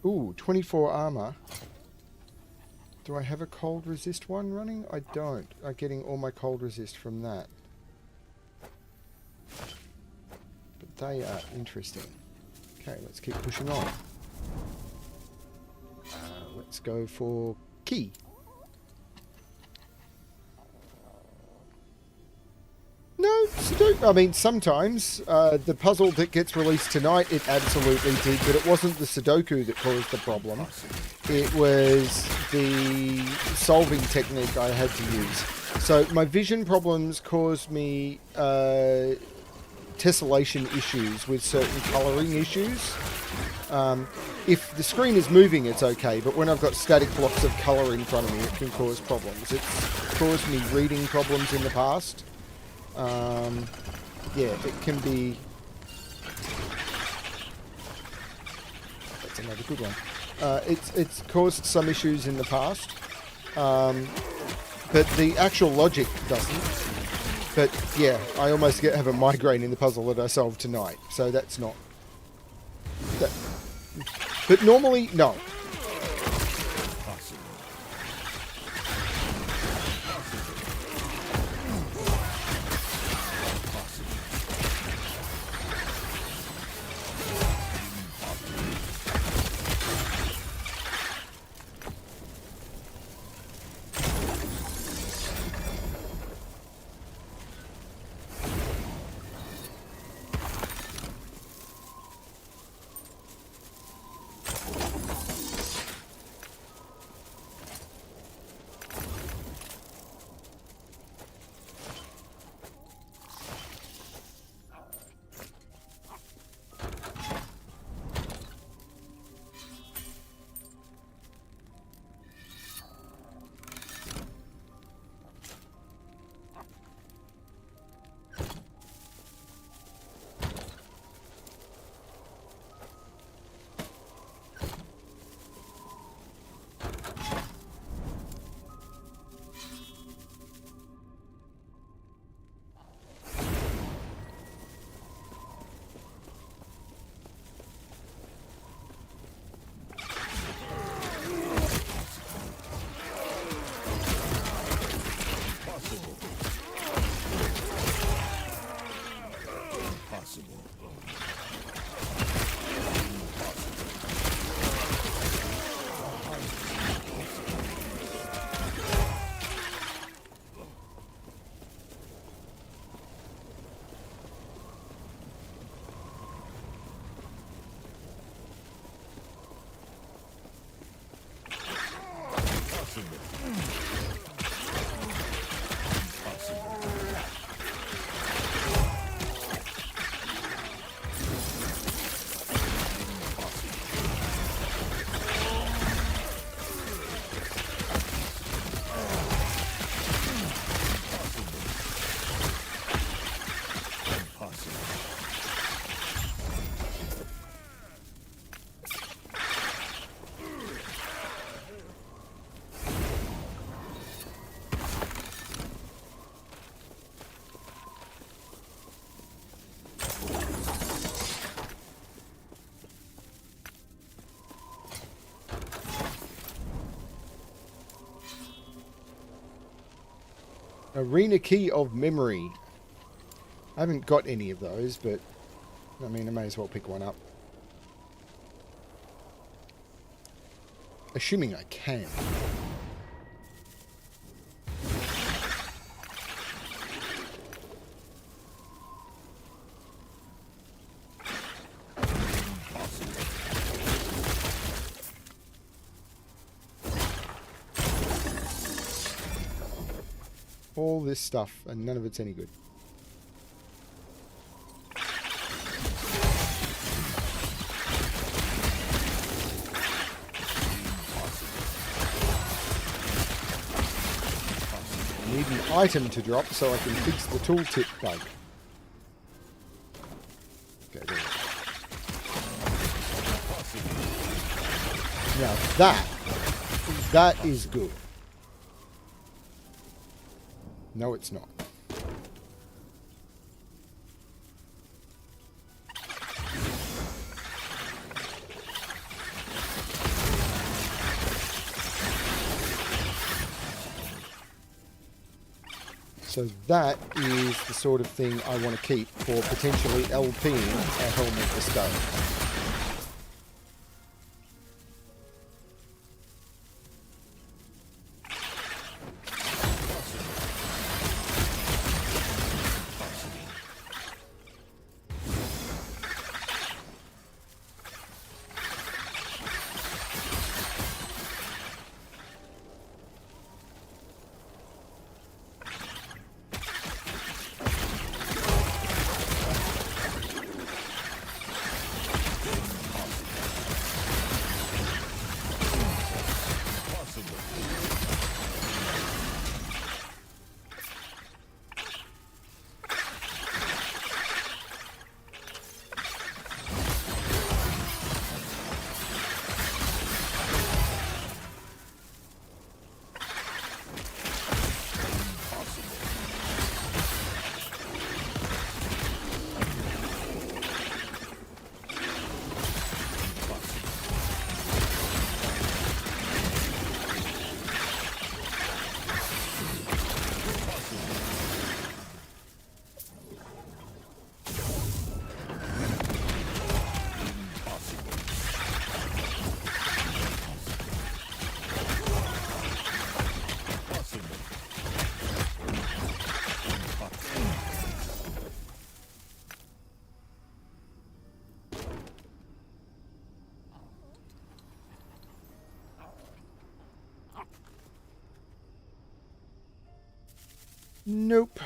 Ooh, 24 armor. Do I have a cold resist one running? I don't. I'm getting all my cold resist from that. But they are interesting. Okay, let's keep pushing on. Let's go for key. No, Sudoku. I mean, sometimes the puzzle that gets released tonight, it absolutely did, but it wasn't the Sudoku that caused the problem. It was the solving technique I had to use. So my vision problems caused me tessellation issues with certain colouring issues. If the screen is moving, it's okay, but when I've got static blocks of colour in front of me, it can cause problems. It's caused me reading problems in the past. Yeah, it can be... That's another good one. It's caused some issues in the past, but the actual logic doesn't. But yeah, I almost have a migraine in the puzzle that I solved tonight, so that's not... That, but normally, no. Arena Key of Memory. I haven't got any of those, but I mean, I may as well pick one up. Assuming I can. All this stuff, and none of it's any good. I need an item to drop so I can fix the tooltip bug. Okay, there we go. Now that is good. No, it's not. So that is the sort of thing I want to keep for potentially LPing a Helmet of Stone. Nope.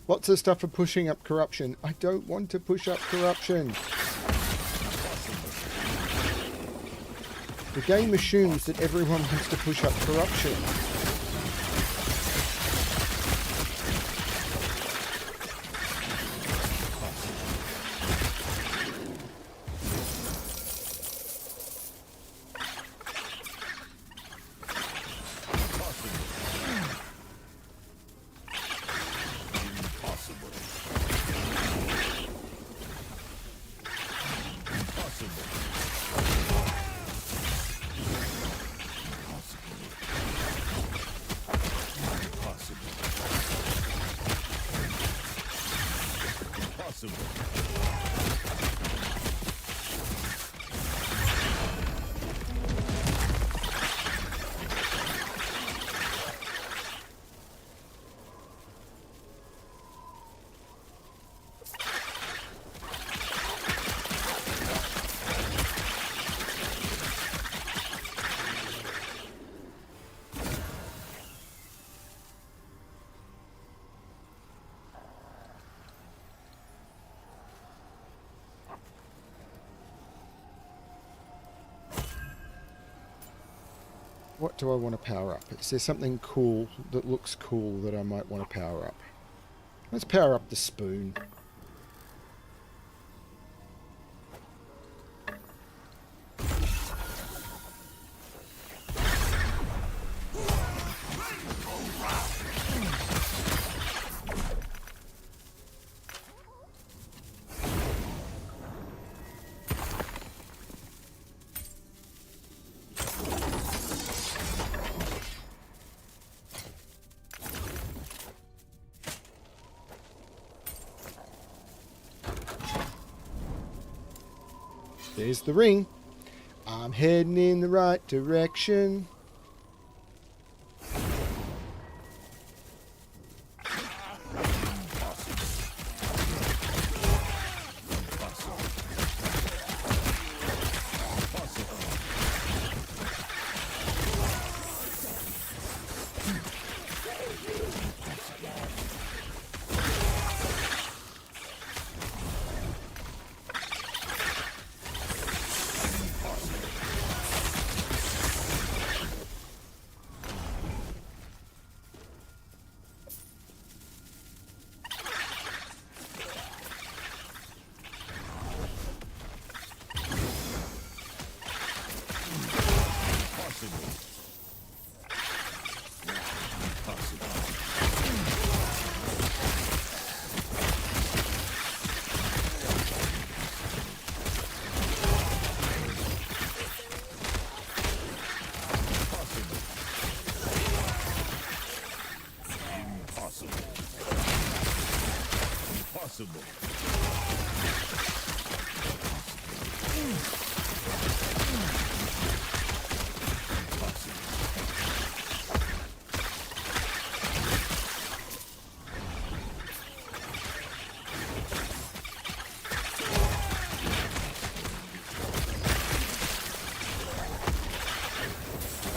Lots of stuff for pushing up corruption. I don't want to push up corruption. The game assumes that everyone wants to push up corruption. What do I want to power up? Is there something cool that looks cool that I might want to power up? Let's power up the spoon. There's the ring. I'm heading in the right direction.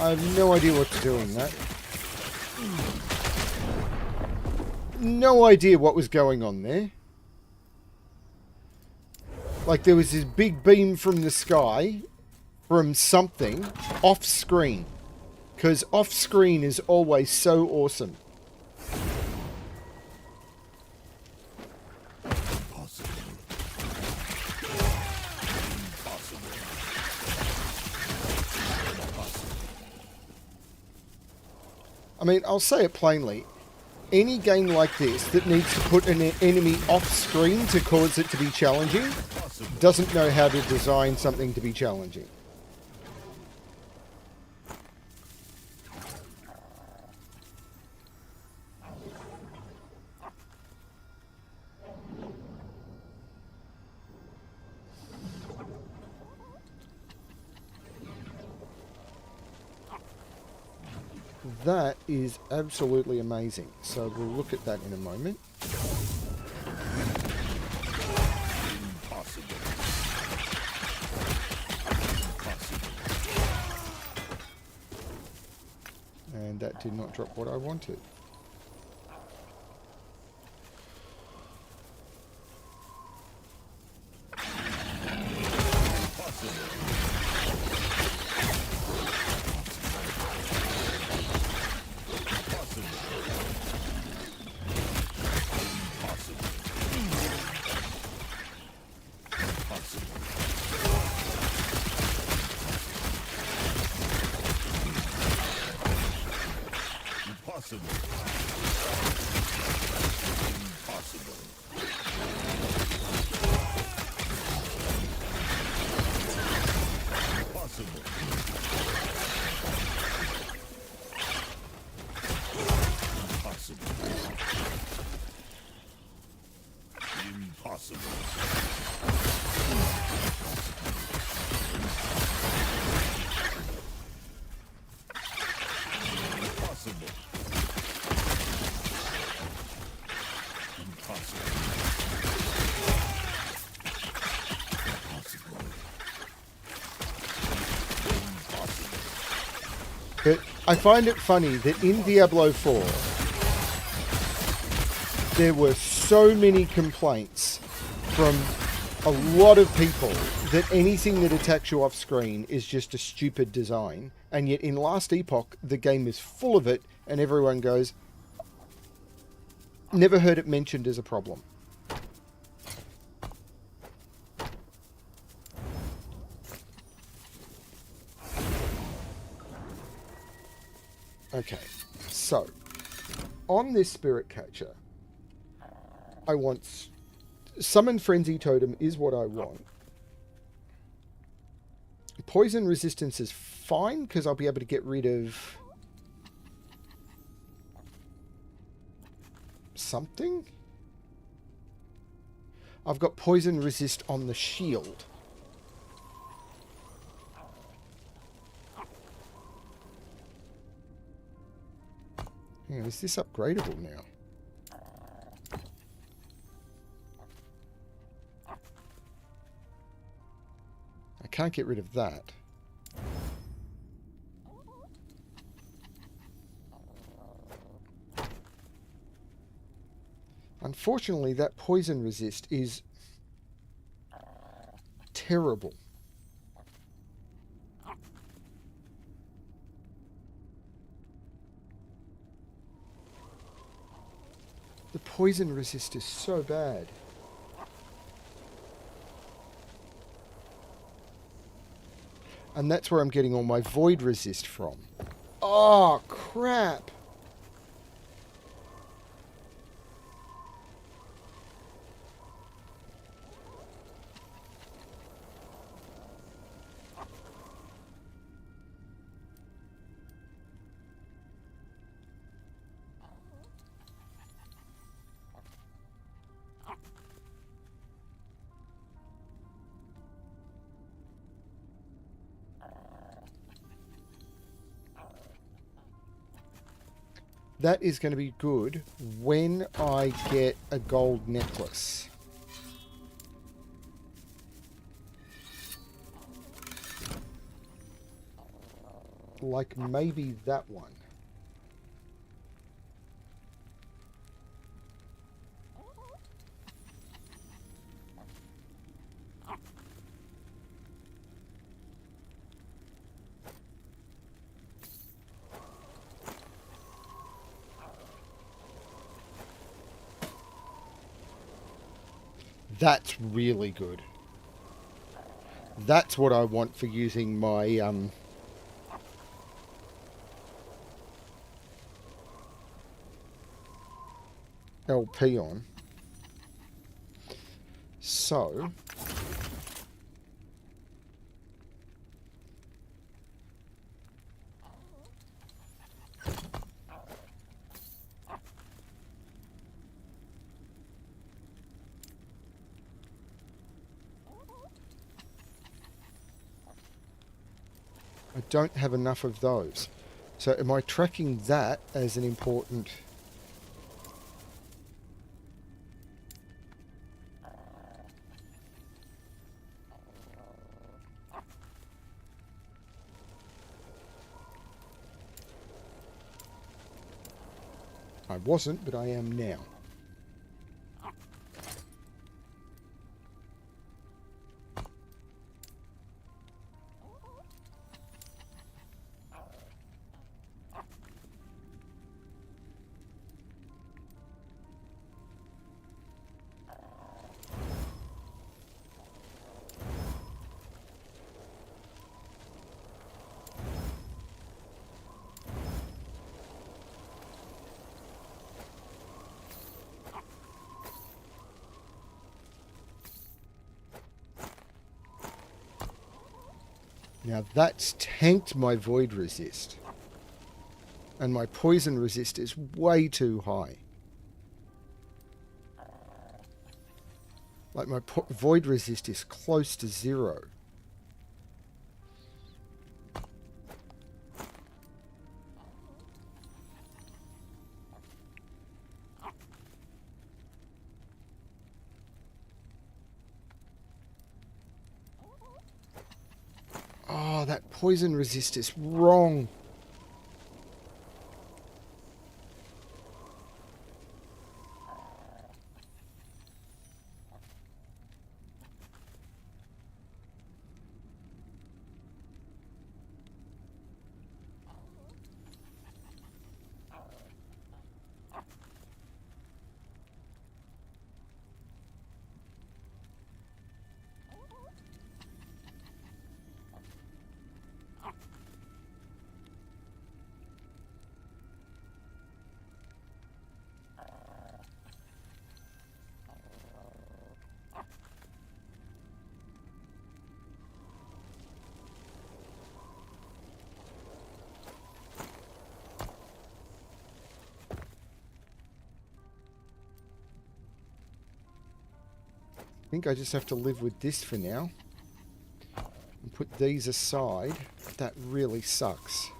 I have no idea what to do in that. No idea what was going on there. Like there was this big beam from the sky, from something, off screen. Because off screen is always so awesome. I mean, I'll say it plainly. Any game like this that needs to put an enemy off screen to cause it to be challenging doesn't know how to design something to be challenging. That is absolutely amazing. So we'll look at that in a moment. And that did not drop what I wanted. But I find it funny that in Diablo 4, there were so many complaints from a lot of people that anything that attacks you off screen is just a stupid design. And yet in last Epoch, the game is full of it, and everyone goes, never heard it mentioned as a problem. Okay, so on this Spirit Catcher, I want Summon Frenzy Totem is what I want. Poison resistance is fine because I'll be able to get rid of something. I've got poison resist on the shield. Hang on, is this upgradable now? I can't get rid of that. Unfortunately, that poison resist is terrible. The poison resist is so bad. And that's where I'm getting all my void resist from. Oh, crap. That is going to be good when I get a gold necklace. Like maybe that one. That's really good. That's what I want for using my LP on. So I don't have enough of those. So am I tracking that as an important... I wasn't, but I am now. Now that's tanked my void resist. And my poison resist is way too high. Like my void resist is close to 0. Oh, that poison resist is wrong. think I just have to live with this for now. And put these aside. That really sucks.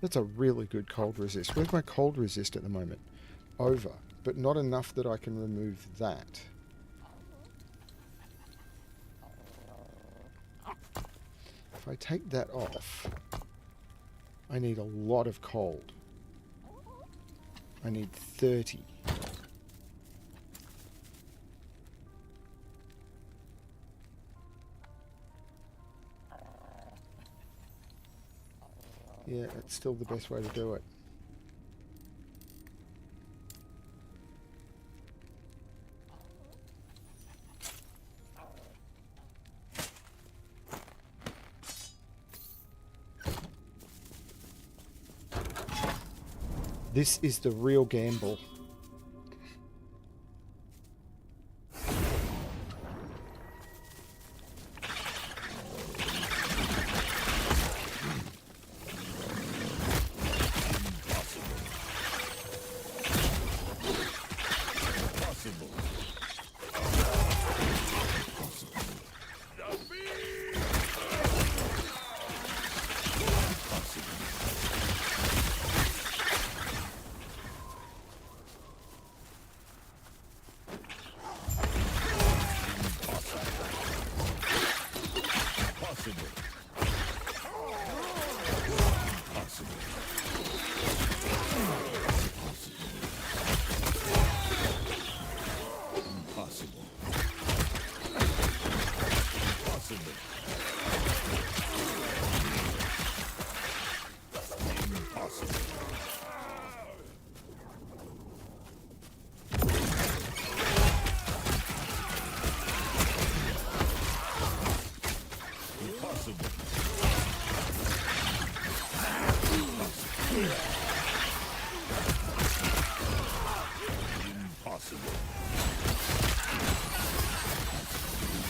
That's a really good cold resist. Where's my cold resist at the moment? Over, but not enough that I can remove that. If I take that off, I need a lot of cold. I need 30. Yeah, it's still the best way to do it. This is the real gamble.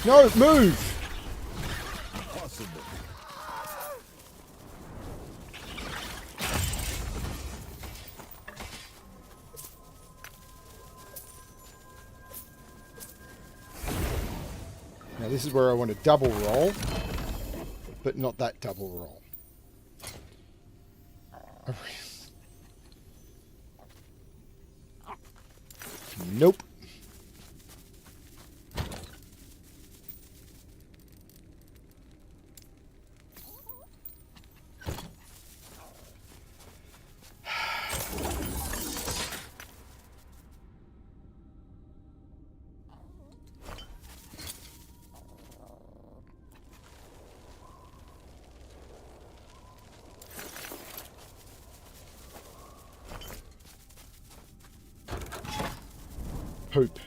No, move! Now this is where I want to double roll, but not that double roll. Nope. Poop.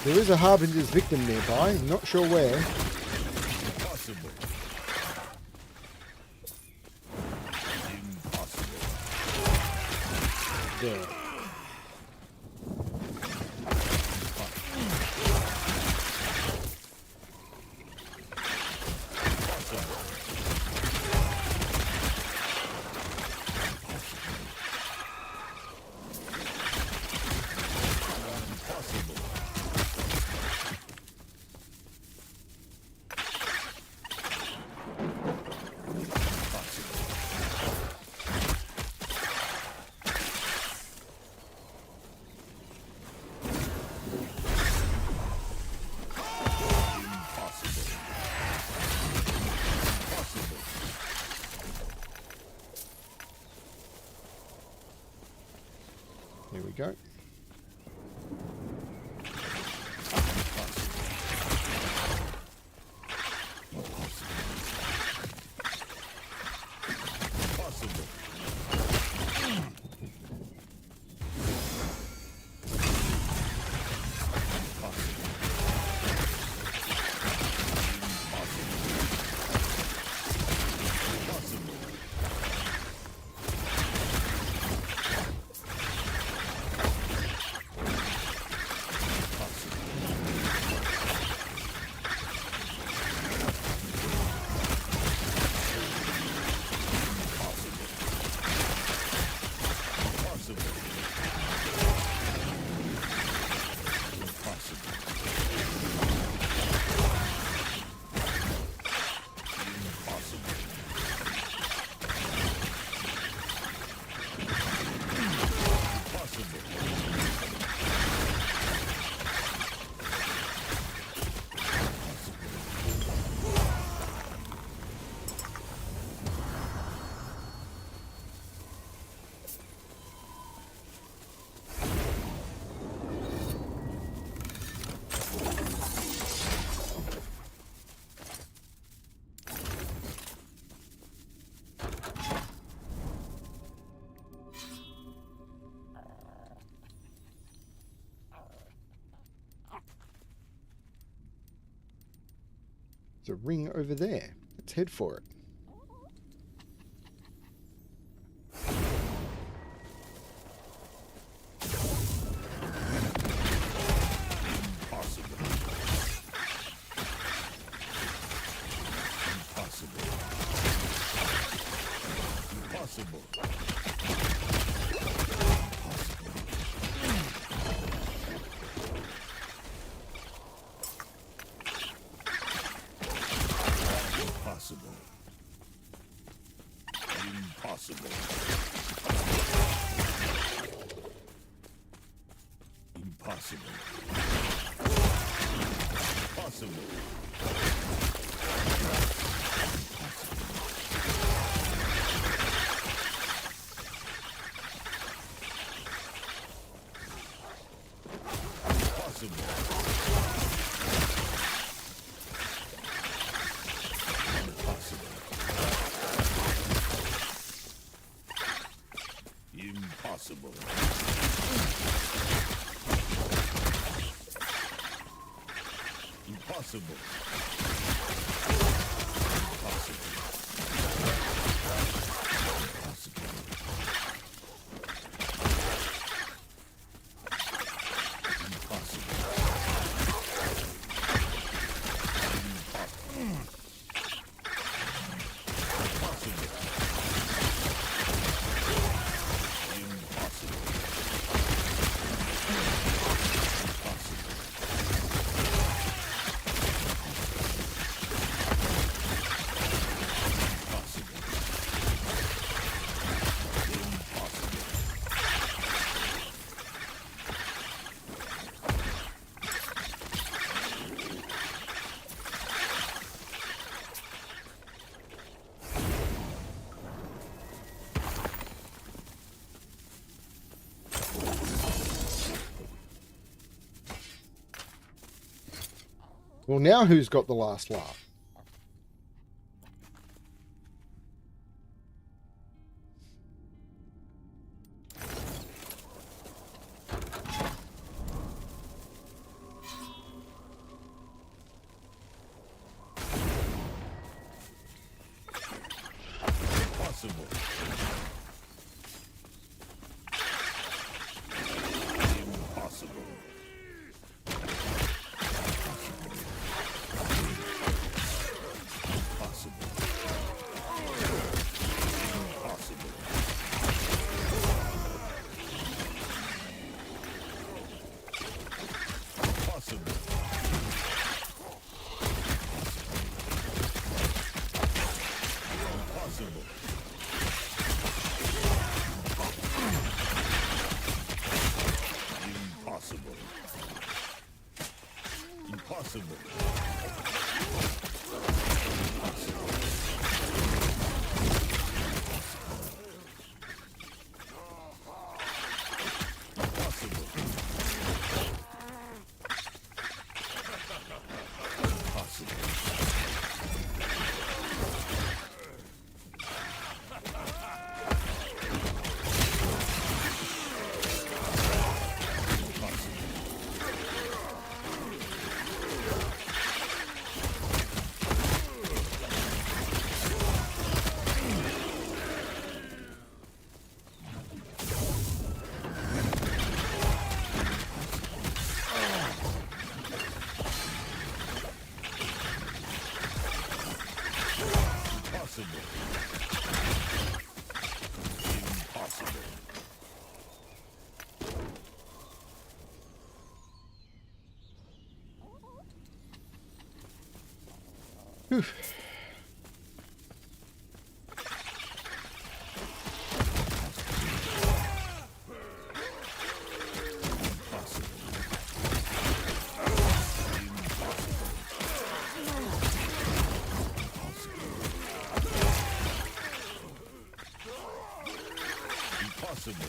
There is a Harbinger's victim nearby. I'm not sure where. Impossible. Impossible. There. There we go. There's a ring over there. Let's head for it. Impossible. Impossible. Well, now who's got the last laugh? Impossible. Impossible. Whew. Impossible.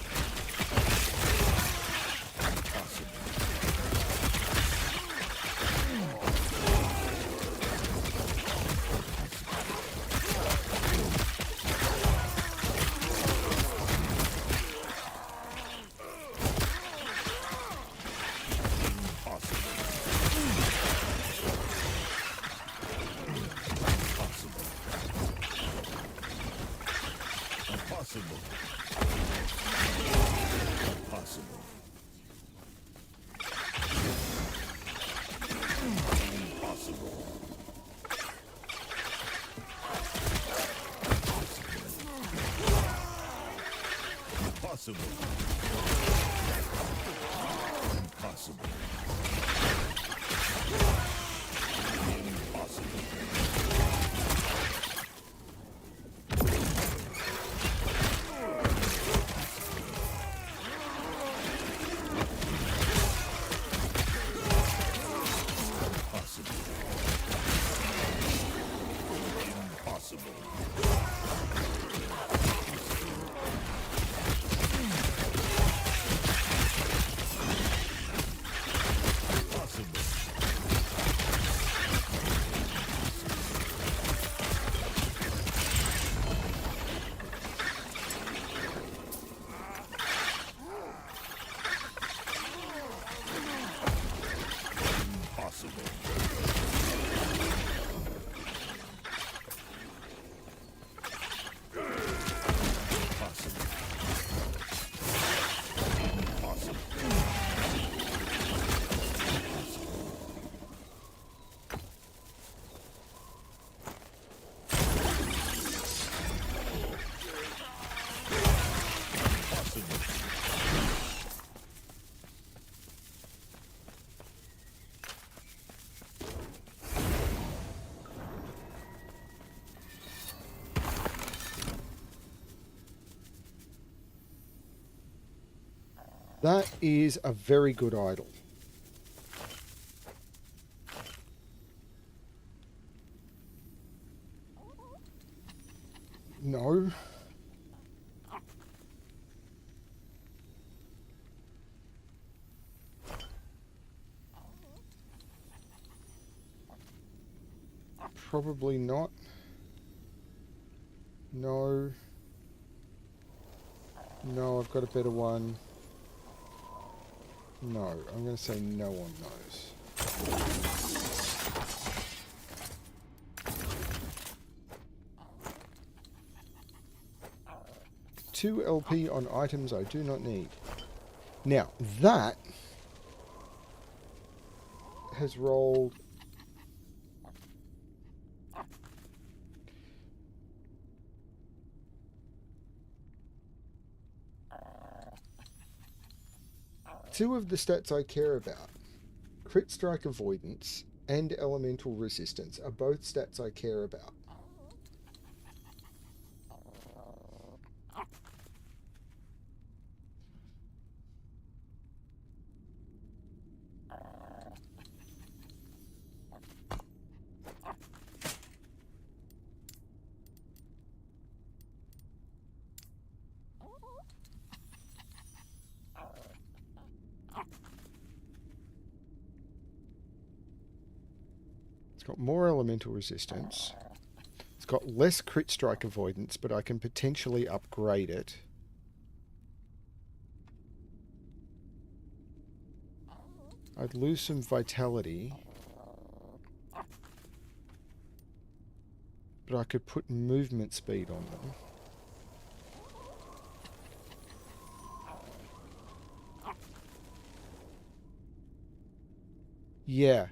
Impossible. That is a very good idol. No. Probably not. No. No, I've got a better one. No, I'm going to say no on those. 2 LP on items I do not need. Now, that has rolled... Two of the stats I care about, crit strike avoidance and elemental resistance, are both stats I care about. It's got more elemental resistance. It's got less crit strike avoidance, but I can potentially upgrade it. I'd lose some vitality. But I could put movement speed on them. Yeah.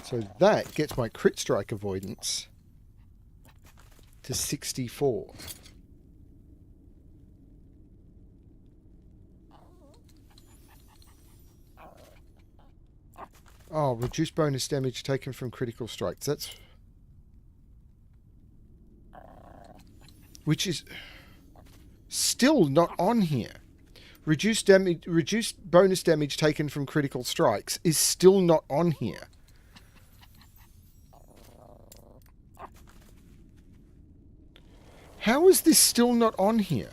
So that gets my crit strike avoidance to 64. Oh, reduce bonus damage taken from critical strikes. That's... which is still not on here. Reduce bonus damage taken from critical strikes is still not on here. How is this still not on here?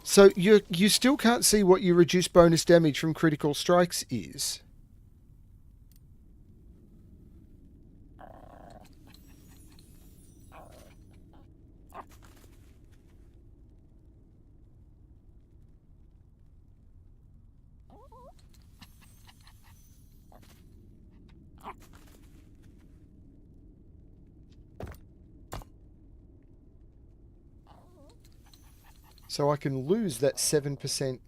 So you still can't see what your reduced bonus damage from critical strikes is. So I can lose that 7%.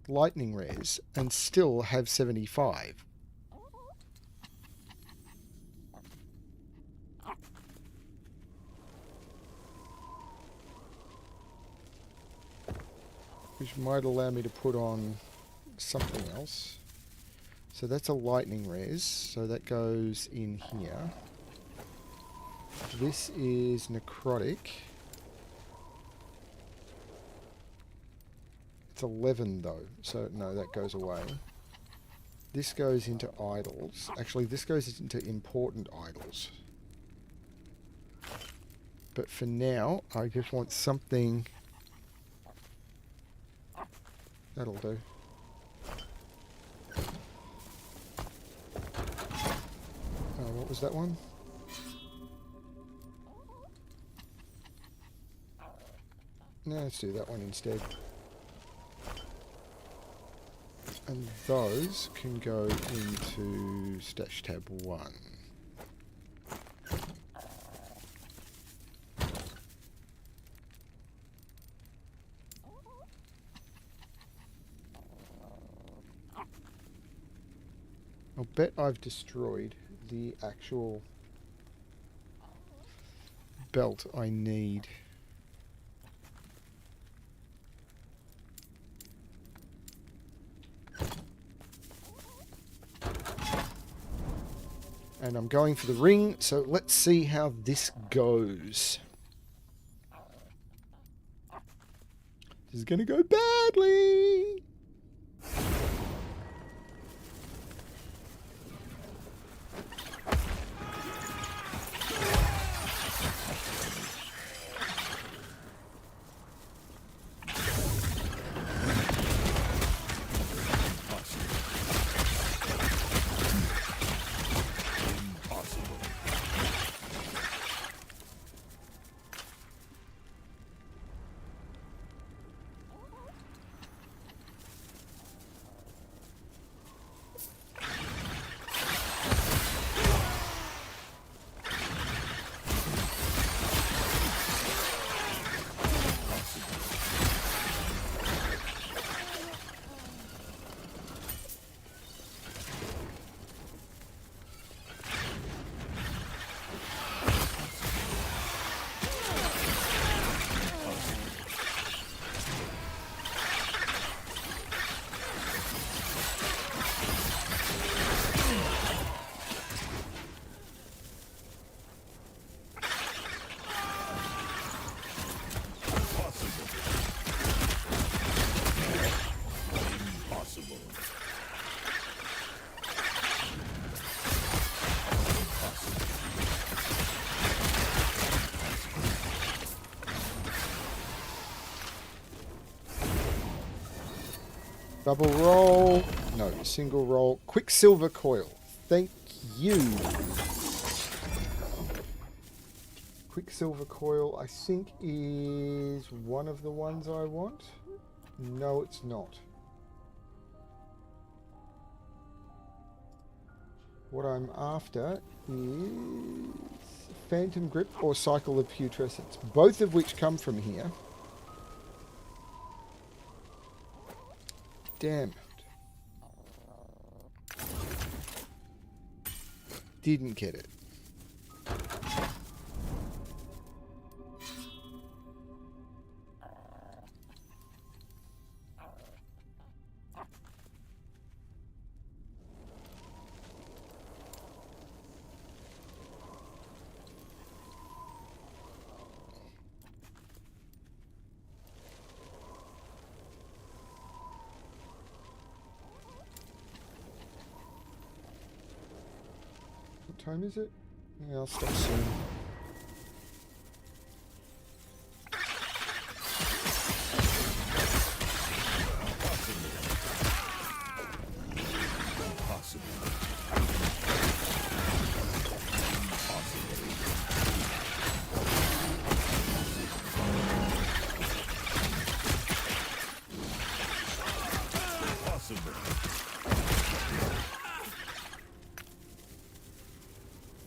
Lightning res and still have 75. Which might allow me to put on something else. So that's a lightning res, so that goes in here. This is necrotic. It's 11 though, so no, that goes away. This goes into idols. Actually, this goes into important idols. But for now, I just want something... that'll do. What was that one? No, let's do that one instead. And those can go into stash tab 1. I'll bet I've destroyed the actual belt I need. And I'm going for the ring, so let's see how this goes. This is going to go badly. Double roll. No, single roll. Quicksilver coil. Thank you. Quicksilver coil, I think, is one of the ones I want. No, it's not. What I'm after is Phantom Grip or Cycle of Putrescence, both of which come from here. Damn it. Didn't get it. What time is it? Yeah, I'll stop soon.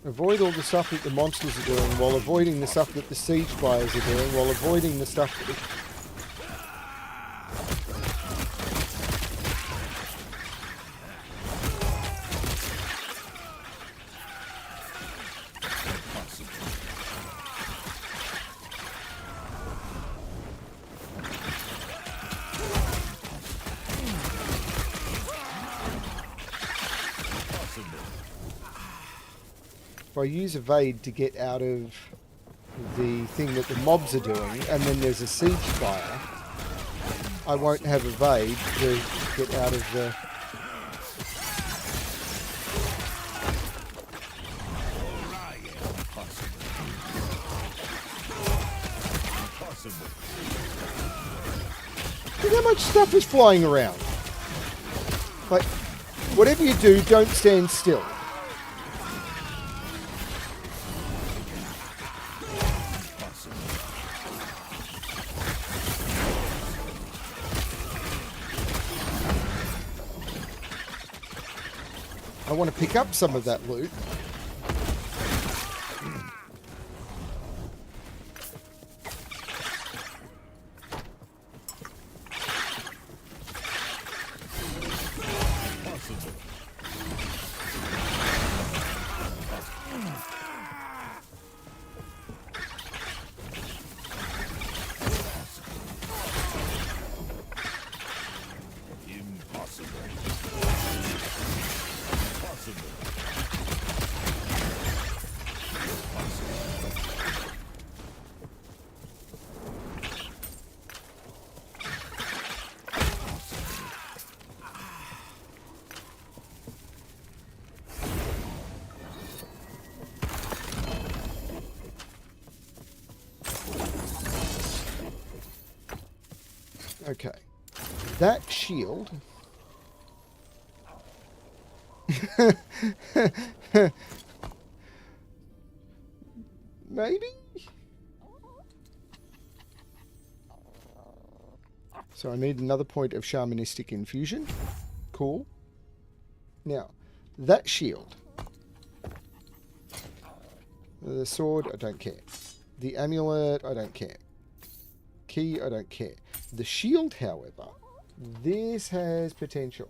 Avoid all the stuff that the monsters are doing while avoiding the stuff that the siege flyers are doing while avoiding the stuff that if I use evade to get out of the thing that the mobs are doing, and then there's a siege fire, I won't have evade to get out of the... Look how much stuff is flying around. Like, whatever you do, don't stand still. I want to pick up some of that loot. Okay, that shield maybe? So I need another point of shamanistic infusion. Cool. Now, that shield. The sword, I don't care. The amulet, I don't care. Key, I don't care. The shield, however, this has potential.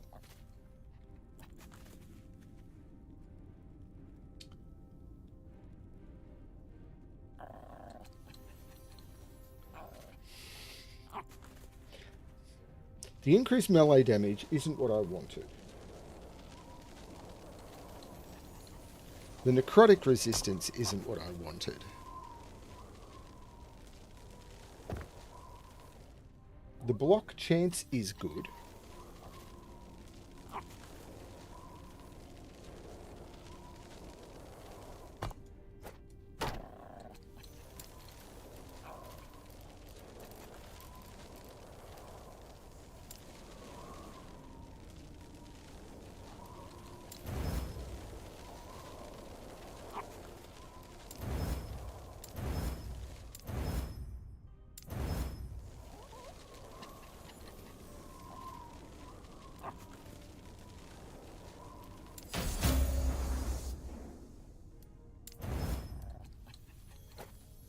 The increased melee damage isn't what I wanted. The necrotic resistance isn't what I wanted. The block chance is good.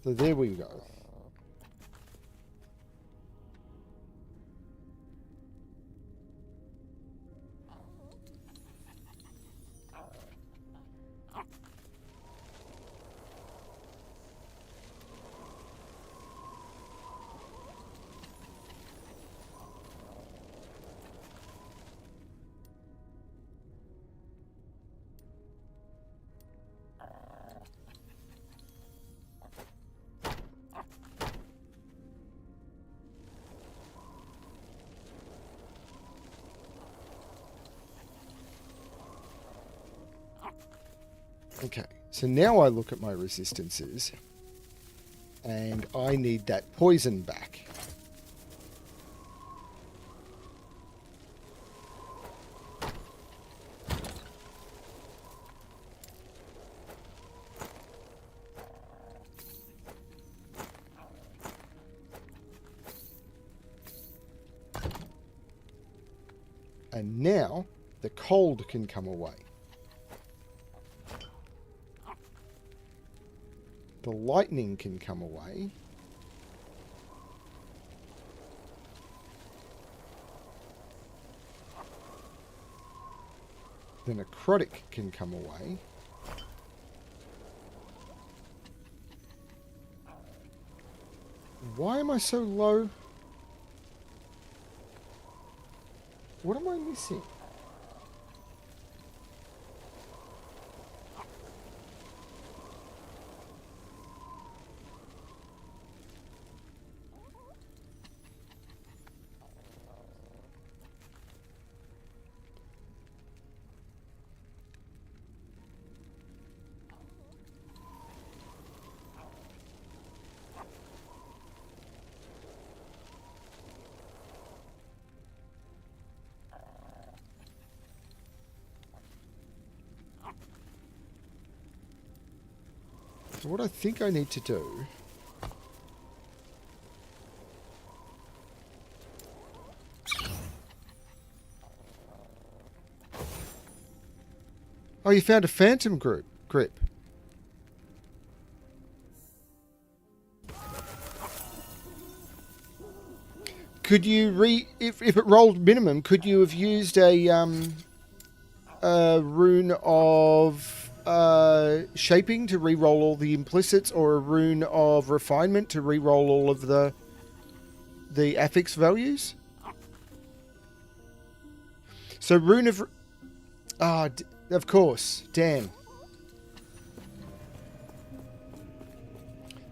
So there we go. Okay, so now I look at my resistances, and I need that poison back. And now the cold can come away. The lightning can come away. The necrotic can come away. Why am I so low? What am I missing? So what I think I need to do Oh, you found a phantom grip. Could you if it rolled minimum, could you have used a rune of shaping to re-roll all the implicits, or a rune of refinement to re-roll all of the affix values? So rune of... of course. Damn.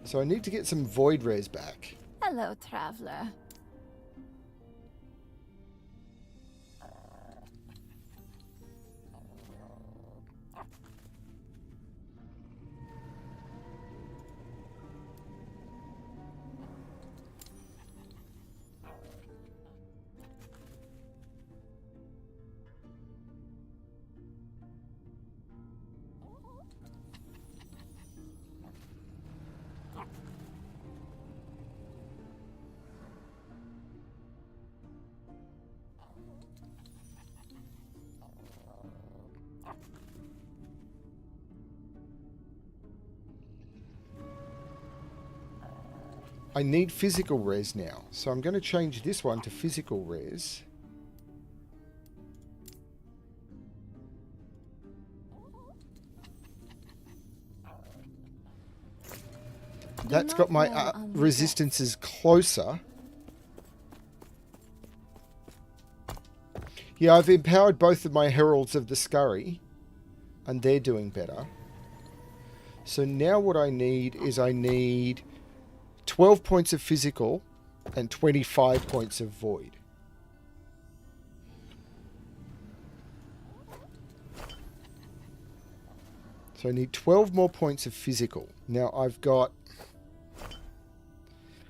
So I need to get some void res back. Hello, traveler. I need physical res now, so I'm going to change this one to physical res. That's got my resistances closer. Yeah, I've empowered both of my Heralds of the Scurry, and they're doing better. So now what I need is 12 points of physical and 25 points of void. So I need 12 more points of physical. Now I've got...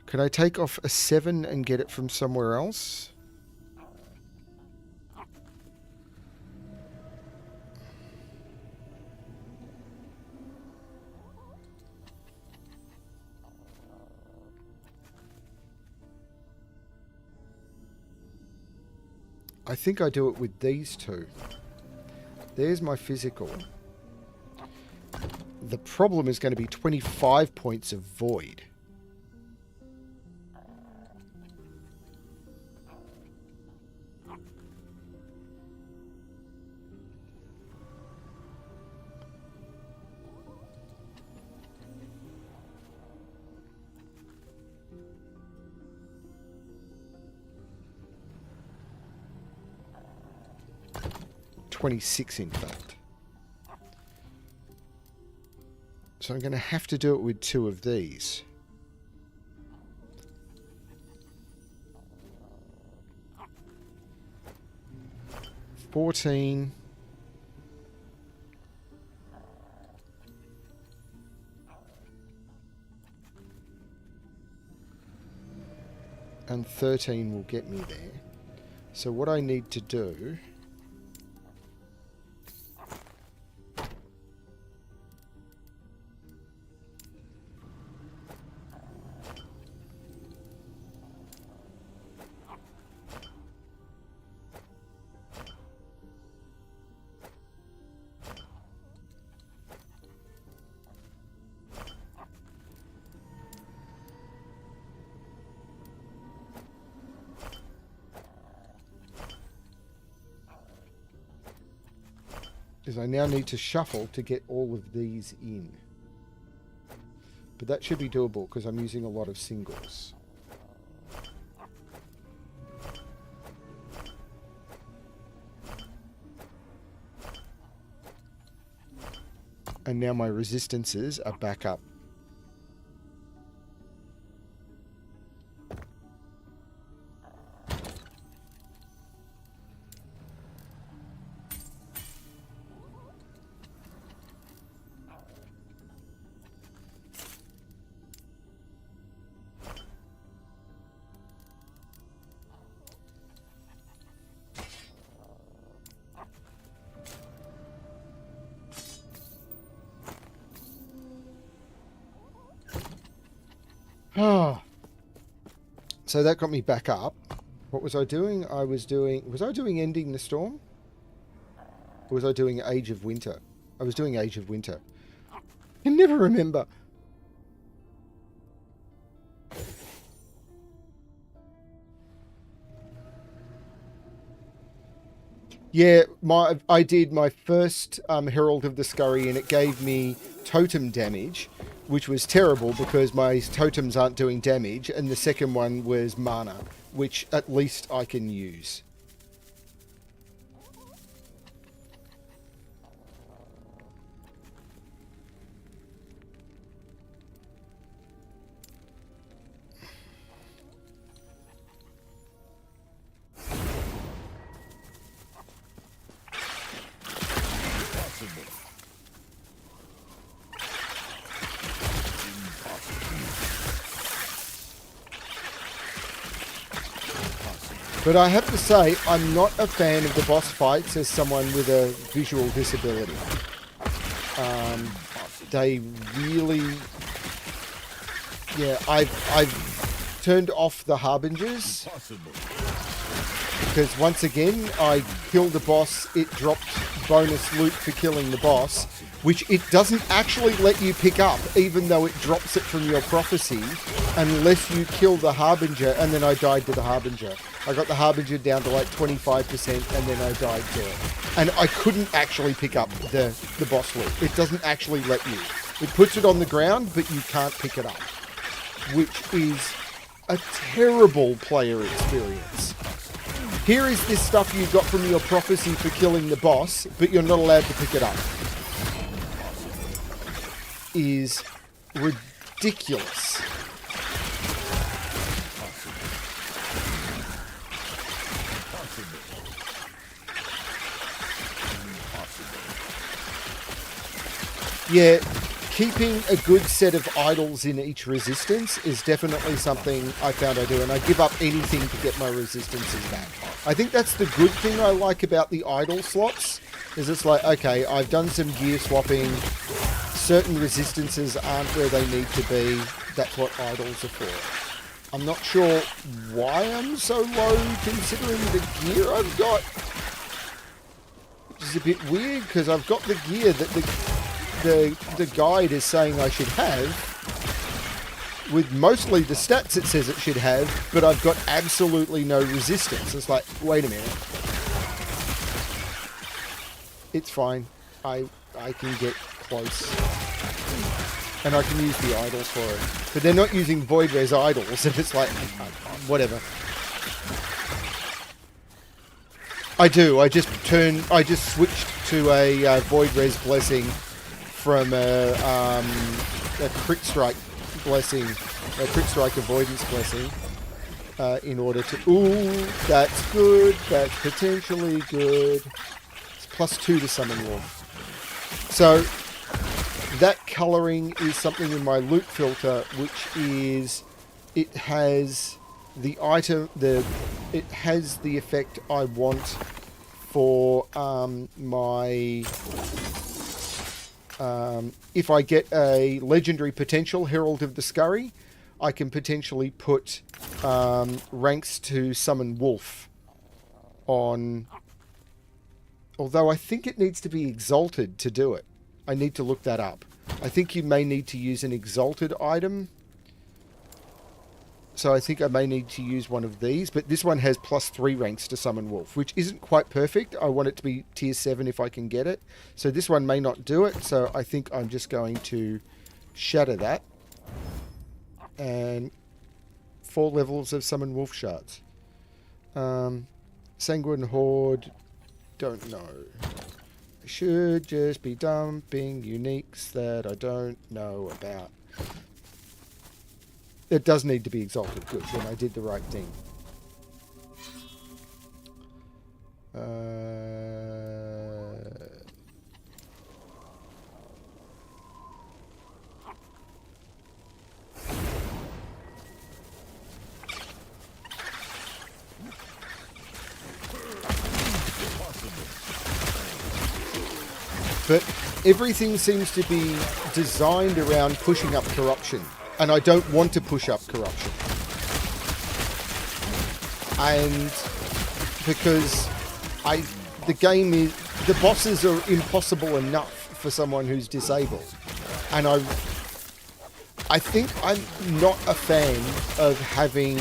Can I take off a 7 and get it from somewhere else? I think I do it with these two. There's my physical. The problem is going to be 25 points of void. $26, in fact. So I'm going to have to do it with 2 of these. $14. And 13 will get me there. So what I need to do... is I now need to shuffle to get all of these in. But that should be doable because I'm using a lot of singles. And now my resistances are back up. So that got me back up. What was I doing? Was I doing Ending the Storm? Or was I doing Age of Winter? I was doing Age of Winter. I can never remember. Yeah, I did my first Herald of the Scurry and it gave me totem damage, which was terrible because my totems aren't doing damage, and the second one was mana, which at least I can use. But I have to say, I'm not a fan of the boss fights as someone with a visual disability. They really... Yeah, I've turned off the Harbingers. Because once again, I killed the boss, it dropped bonus loot for killing the boss, which it doesn't actually let you pick up, even though it drops it from your prophecy, unless you kill the Harbinger, and then I died to the Harbinger. I got the Harbinger down to like 25%, and then I died to it. And I couldn't actually pick up the boss loot. It doesn't actually let you. It puts it on the ground, but you can't pick it up, which is a terrible player experience. Here is this stuff you got from your prophecy for killing the boss, but you're not allowed to pick it up. Is ridiculous. Yeah, keeping a good set of idols in each resistance is definitely something I found I do, and I give up anything to get my resistances back. I think that's the good thing I like about the idol slots, is it's like, okay, I've done some gear swapping, certain resistances aren't where they need to be, that's what idols are for. I'm not sure why I'm so low considering the gear I've got, which is a bit weird, because I've got the gear that the the guide is saying I should have, with mostly the stats it says it should have, but I've got absolutely no resistance. It's like, wait a minute. It's fine. I can get close. And I can use the idols for it. But they're not using Void Res idols, and it's like, whatever. I do. I just switched to a Void Res blessing from a crit strike blessing, a crit strike avoidance blessing, in order to. Ooh, that's good. That's potentially good. It's +2 to summon Wolf. So that colouring is something in my loot filter, which is it has the item it has the effect I want for my if I get a legendary potential Herald of the Scurry, I can potentially put ranks to summon Wolf on, although I think it needs to be exalted to do it. I need to look that up. I think you may need to use an exalted item. So I think I may need to use one of these, but this one has +3 ranks to summon Wolf, which isn't quite perfect. I want it to be tier 7 if I can get it. So this one may not do it, so I think I'm just going to shatter that. And 4 levels of summon Wolf shards. Sanguine Horde, don't know. I should just be dumping uniques that I don't know about. It does need to be exalted. Good, then I did the right thing. But everything seems to be designed around pushing up corruption. And I don't want to push up corruption. And because the game is, the bosses are impossible enough for someone who's disabled. And I think I'm not a fan of having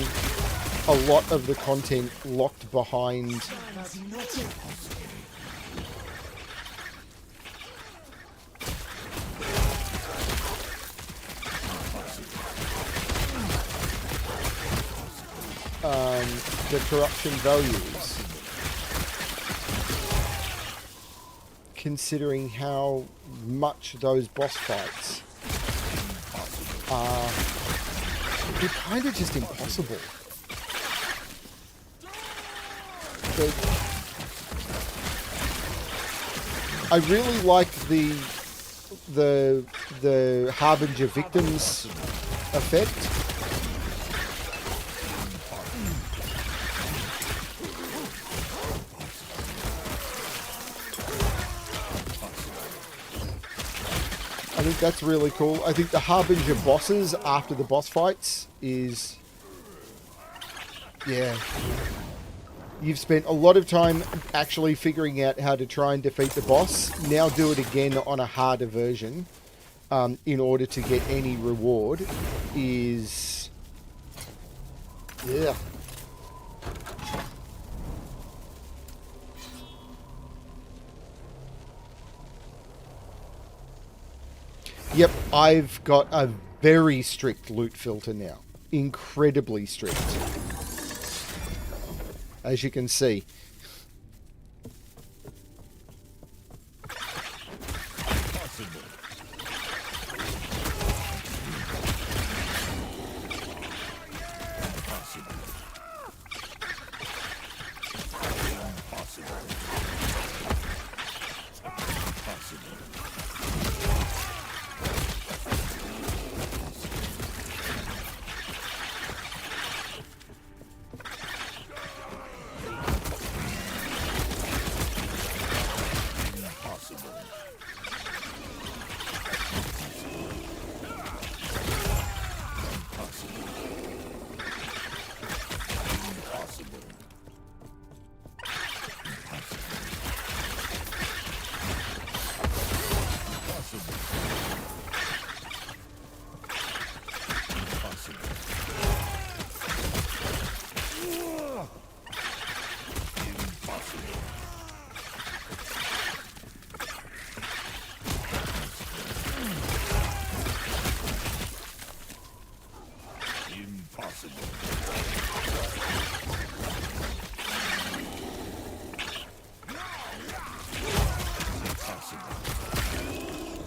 a lot of the content locked behind the corruption values, considering how much those boss fights are, they're kind of just impossible. But I really like the Harbinger victims effect. I think that's really cool. I think the Harbinger bosses after the boss fights is... yeah. You've spent a lot of time actually figuring out how to try and defeat the boss. Now do it again on a harder version in order to get any reward is... yeah. Yep, I've got a very strict loot filter now. Incredibly strict. As you can see.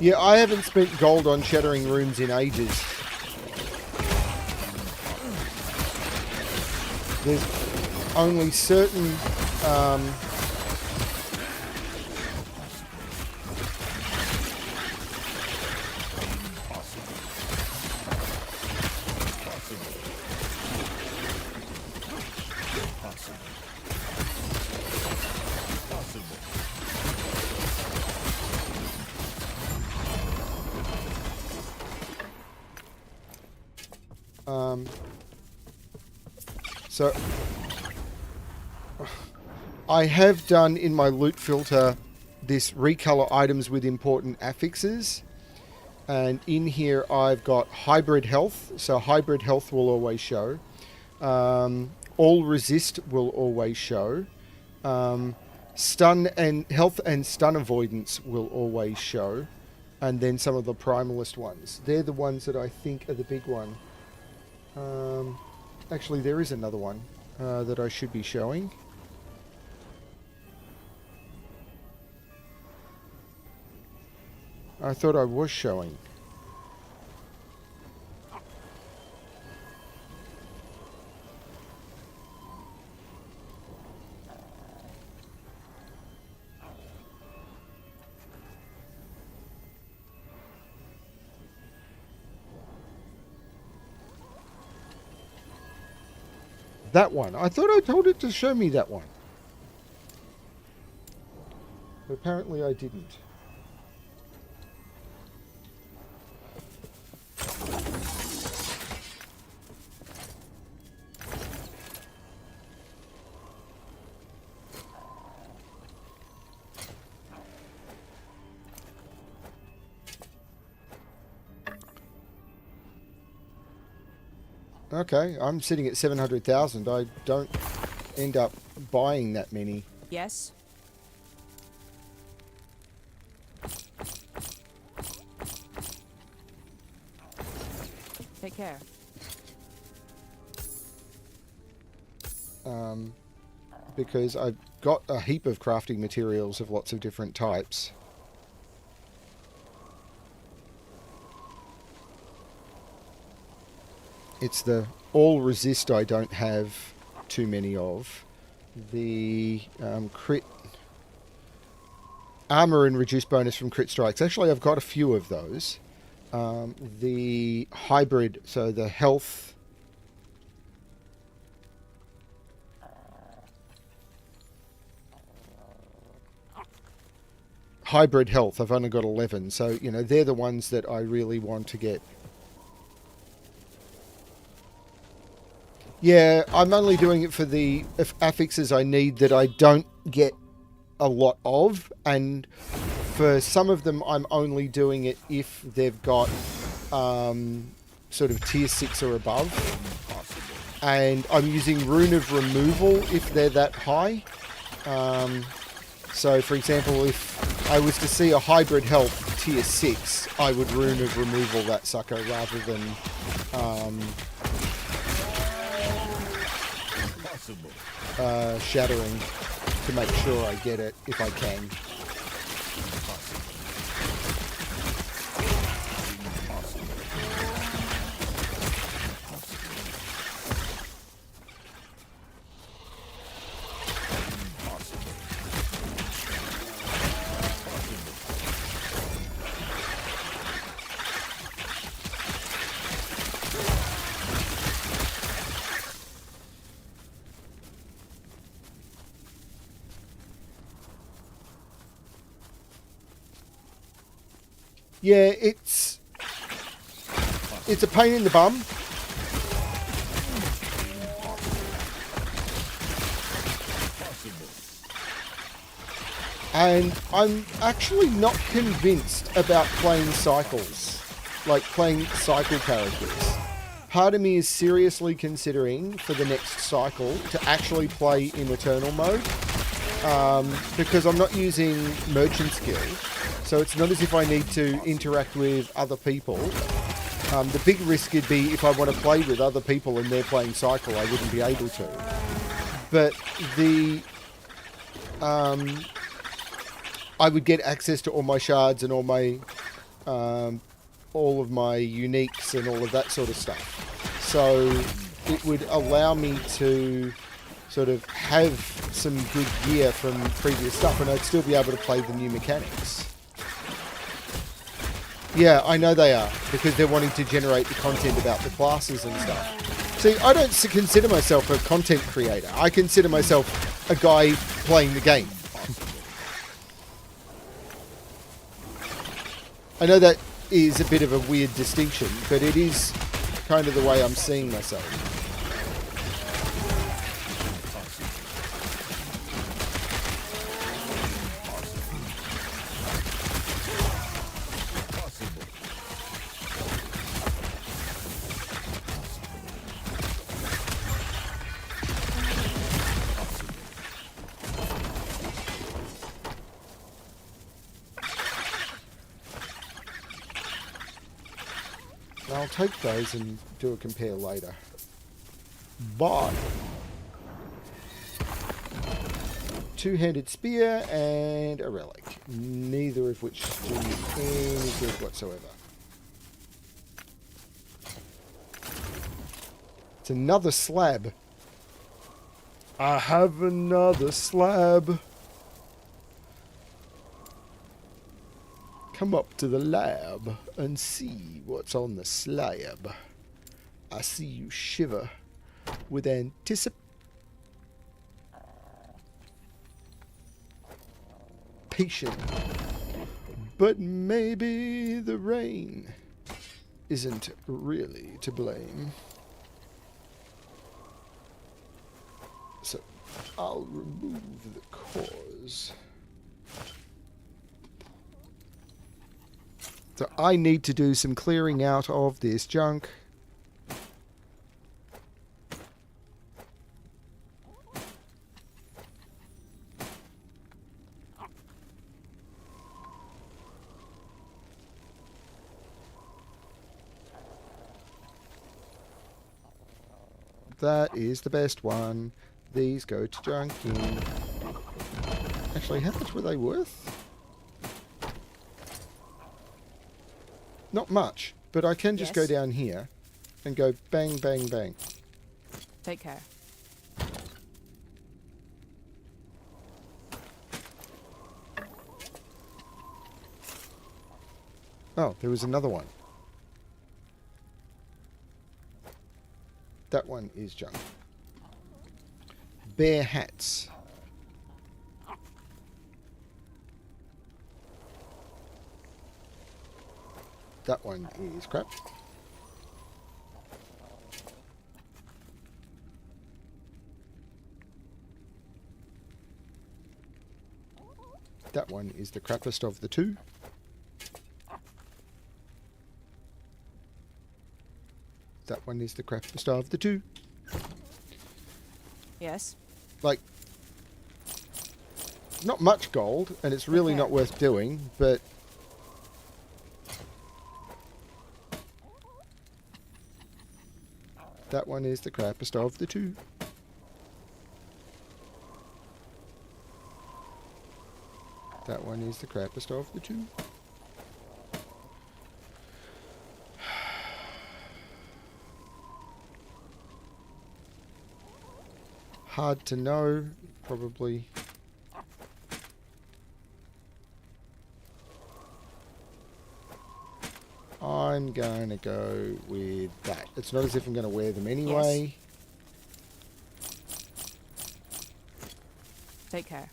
Yeah, I haven't spent gold on shattering rooms in ages. There's only certain... So, I have done in my loot filter this recolor items with important affixes, and in here I've got hybrid health, so hybrid health will always show, all resist will always show, stun and health and stun avoidance will always show, and then some of the primalist ones. They're the ones that I think are the big one. Actually, there is another one that I should be showing. I thought I was showing. That one. I thought I told it to show me that one. But apparently I didn't. Okay, I'm sitting at 700,000. I don't end up buying that many. Yes. Take care. Because I've got a heap of crafting materials of lots of different types. It's the all resist I don't have too many of. The crit armor and reduced bonus from crit strikes. Actually, I've got a few of those. The hybrid, so the health. Hybrid health, I've only got 11. So, you know, they're the ones that I really want to get. Yeah, I'm only doing it for the affixes I need that I don't get a lot of, and for some of them I'm only doing it if they've got sort of tier 6 or above, and I'm using Rune of Removal if they're that high. So for example, if I was to see a hybrid health tier 6, I would Rune of Removal that sucker rather than shattering, to make sure I get it if I can. Yeah, it's a pain in the bum. And I'm actually not convinced about playing cycles, like playing cycle characters. Part of me is seriously considering for the next cycle to actually play in Eternal mode, because I'm not using merchant skill. So it's not as if I need to interact with other people. The big risk would be if I want to play with other people and they're playing Cycle, I wouldn't be able to. But I would get access to all my shards and all of my uniques and all of that sort of stuff. So it would allow me to sort of have some good gear from previous stuff, and I'd still be able to play the new mechanics. Yeah, I know they are, because they're wanting to generate the content about the classes and stuff. See, I don't consider myself a content creator. I consider myself a guy playing the game. I know that is a bit of a weird distinction, but it is kind of the way I'm seeing myself. I'll take those and do a compare later. But two-handed spear and a relic, neither of which do any good whatsoever. It's another slab. I have another slab. Come up to the lab and see what's on the slab. I see you shiver with anticipation. But maybe the rain isn't really to blame. So I'll remove the cause. So I need to do some clearing out of this junk. That is the best one. These go to junking. Actually, how much were they worth? Not much, but I can just go down here and go bang, bang, bang. Take care. Oh, there was another one. That one is junk. Bear hats. That one is crap. That one is the crappest of the two. That one is the crappest of the two. Yes. Like, not much gold, and it's really not worth doing, but that one is the crappest of the two. That one is the crappest of the two. Hard to know, probably. I'm going to go with that. It's not as if I'm going to wear them anyway. Yes. Take care.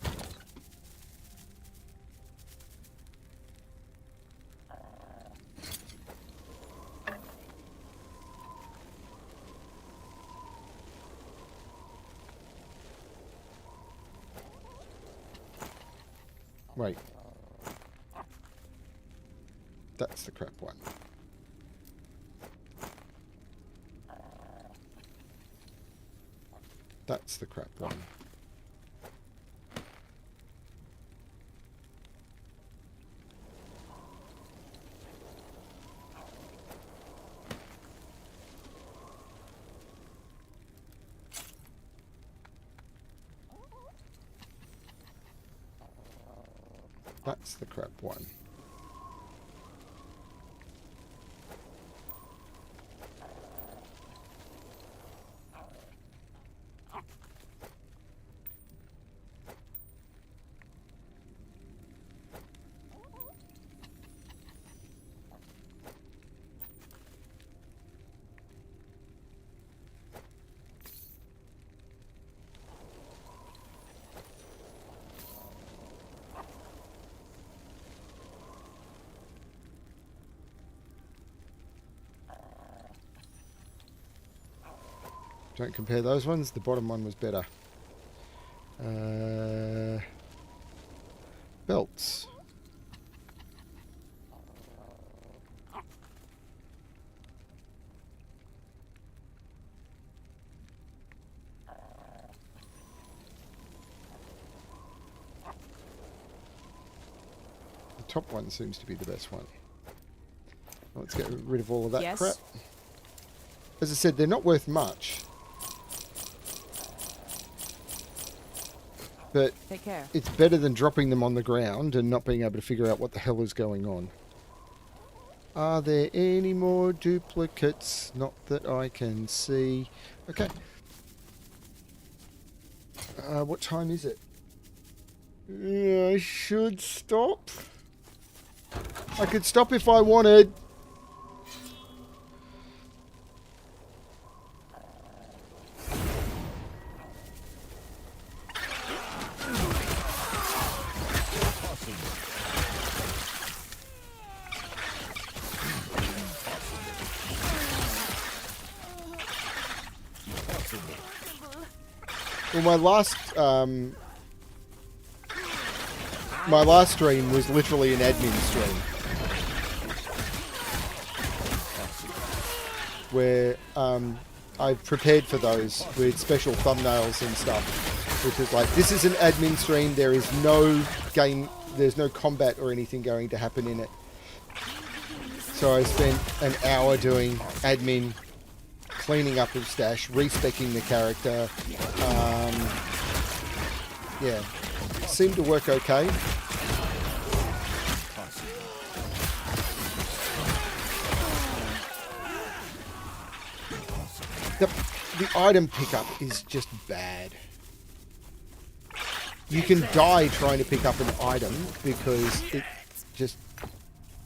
Wait. That's the crap one. That's the crap one. That's the crap one. Don't compare those ones. The bottom one was better. Belts. The top one seems to be the best one. Let's get rid of all of that crap. As I said, they're not worth much. But Take care. It's better than dropping them on the ground and not being able to figure out what the hell is going on. Are there any more duplicates? Not that I can see. Okay. What time is it? I should stop. I could stop if I wanted. Well, my last stream was literally an admin stream, where I prepared for those with special thumbnails and stuff, which is like, this is an admin stream. There is no game, there's no combat or anything going to happen in it. So I spent an hour doing admin, cleaning up his stash, respecking the character. Yeah, seemed to work okay. The item pickup is just bad. You can die trying to pick up an item because it just,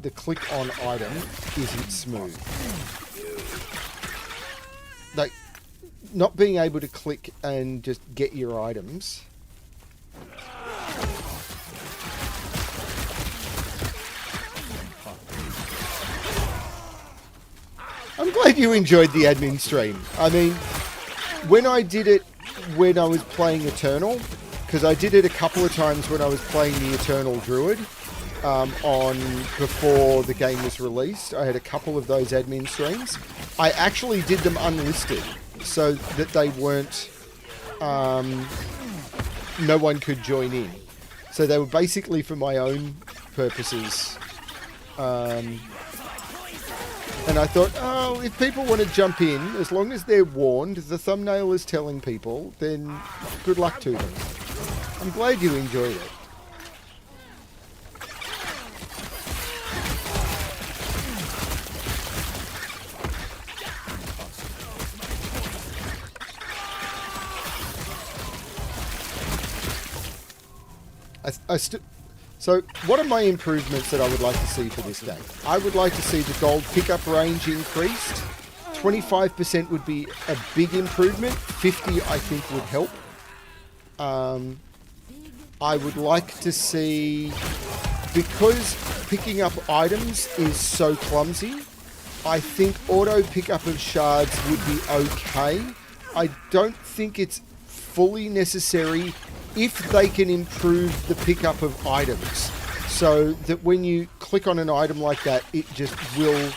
the click on item isn't smooth. Like, not being able to click and just get your items. I'm glad you enjoyed the admin stream. I mean, when I did it when I was playing Eternal, because I did it a couple of times when I was playing the Eternal Druid, on before the game was released. I had a couple of those admin streams. I actually did them unlisted so that they weren't, no one could join in. So they were basically for my own purposes. And I thought, oh, if people want to jump in, as long as they're warned, the thumbnail is telling people, then good luck to them. I'm glad you enjoyed it. So, what are my improvements that I would like to see for this game? I would like to see the gold pickup range increased. 25% would be a big improvement. 50, I think, would help. I would like to see, because picking up items is so clumsy, I think auto pickup of shards would be okay. I don't think it's fully necessary if they can improve the pickup of items, so that when you click on an item like that, it just will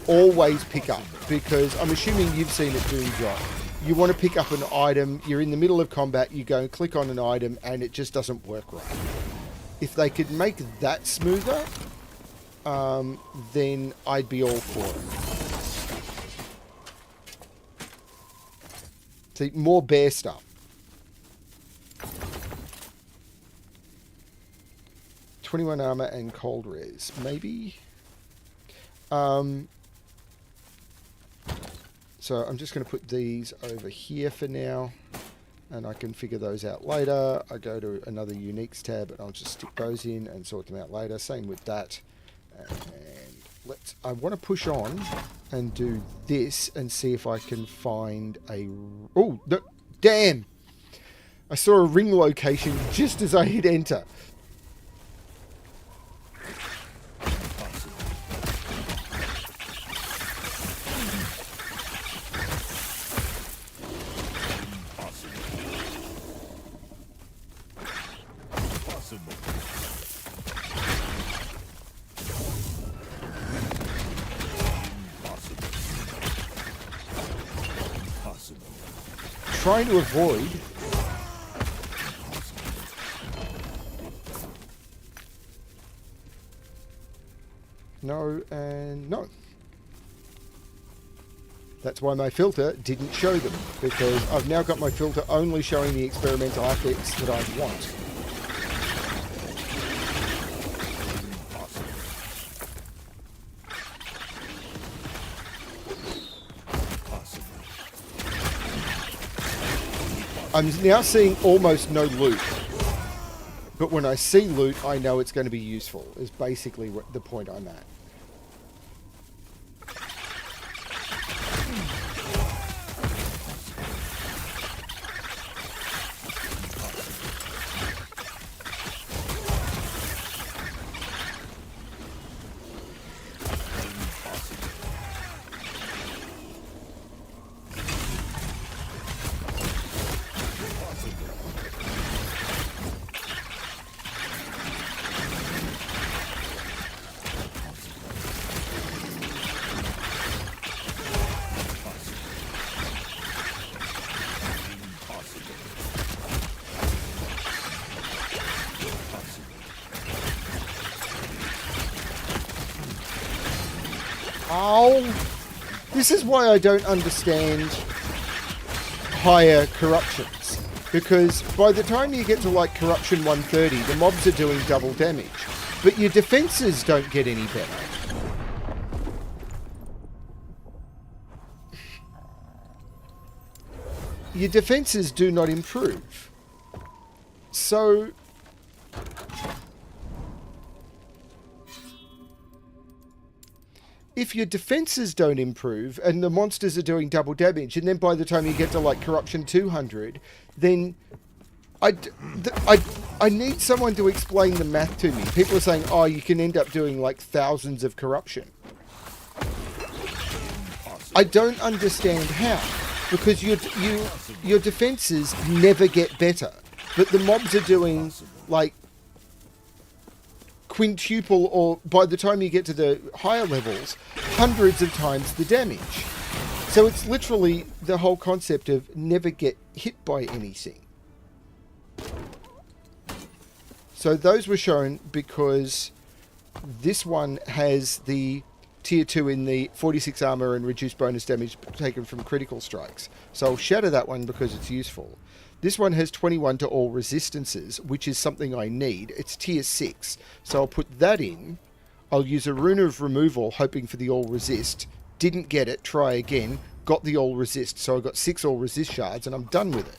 always pick up. Because I'm assuming you've seen it doing John. You want to pick up an item, you're in the middle of combat, you go and click on an item, and it just doesn't work right. If they could make that smoother, then I'd be all for it. See, more bear stuff. 21 armor and cold res. Maybe? So I'm just going to put these over here for now. And I can figure those out later. I go to another uniques tab and I'll just stick those in and sort them out later. Same with that. And I want to push on and do this and see if I can find a... Oh, no, damn! I saw a ring location just as I hit enter. Trying to avoid no and no. That's why my filter didn't show them, because I've now got my filter only showing the experimental assets that I want. I'm now seeing almost no loot. But when I see loot, I know it's going to be useful, is basically what the point I'm at. Ow! This is why I don't understand higher corruptions. Because by the time you get to like corruption 130, the mobs are doing double damage. But your defenses don't get any better. Your defenses do not improve. So... if your defenses don't improve and the monsters are doing double damage, and then by the time you get to like corruption 200, then I need someone to explain the math to me. People are saying, oh, you can end up doing like thousands of corruption. I don't understand how, because your defenses never get better, but the mobs are doing like quintuple, or by the time you get to the higher levels, hundreds of times the damage. So it's literally the whole concept of never get hit by anything. So those were shown because this one has the tier 2 in the 46 armor and reduced bonus damage taken from critical strikes. So I'll shatter that one because it's useful. This one has 21 to all resistances, which is something I need. It's tier 6. So I'll put that in. I'll use a rune of removal, hoping for the all resist. Didn't get it. Try again. Got the all resist. So I got 6 all resist shards, and I'm done with it.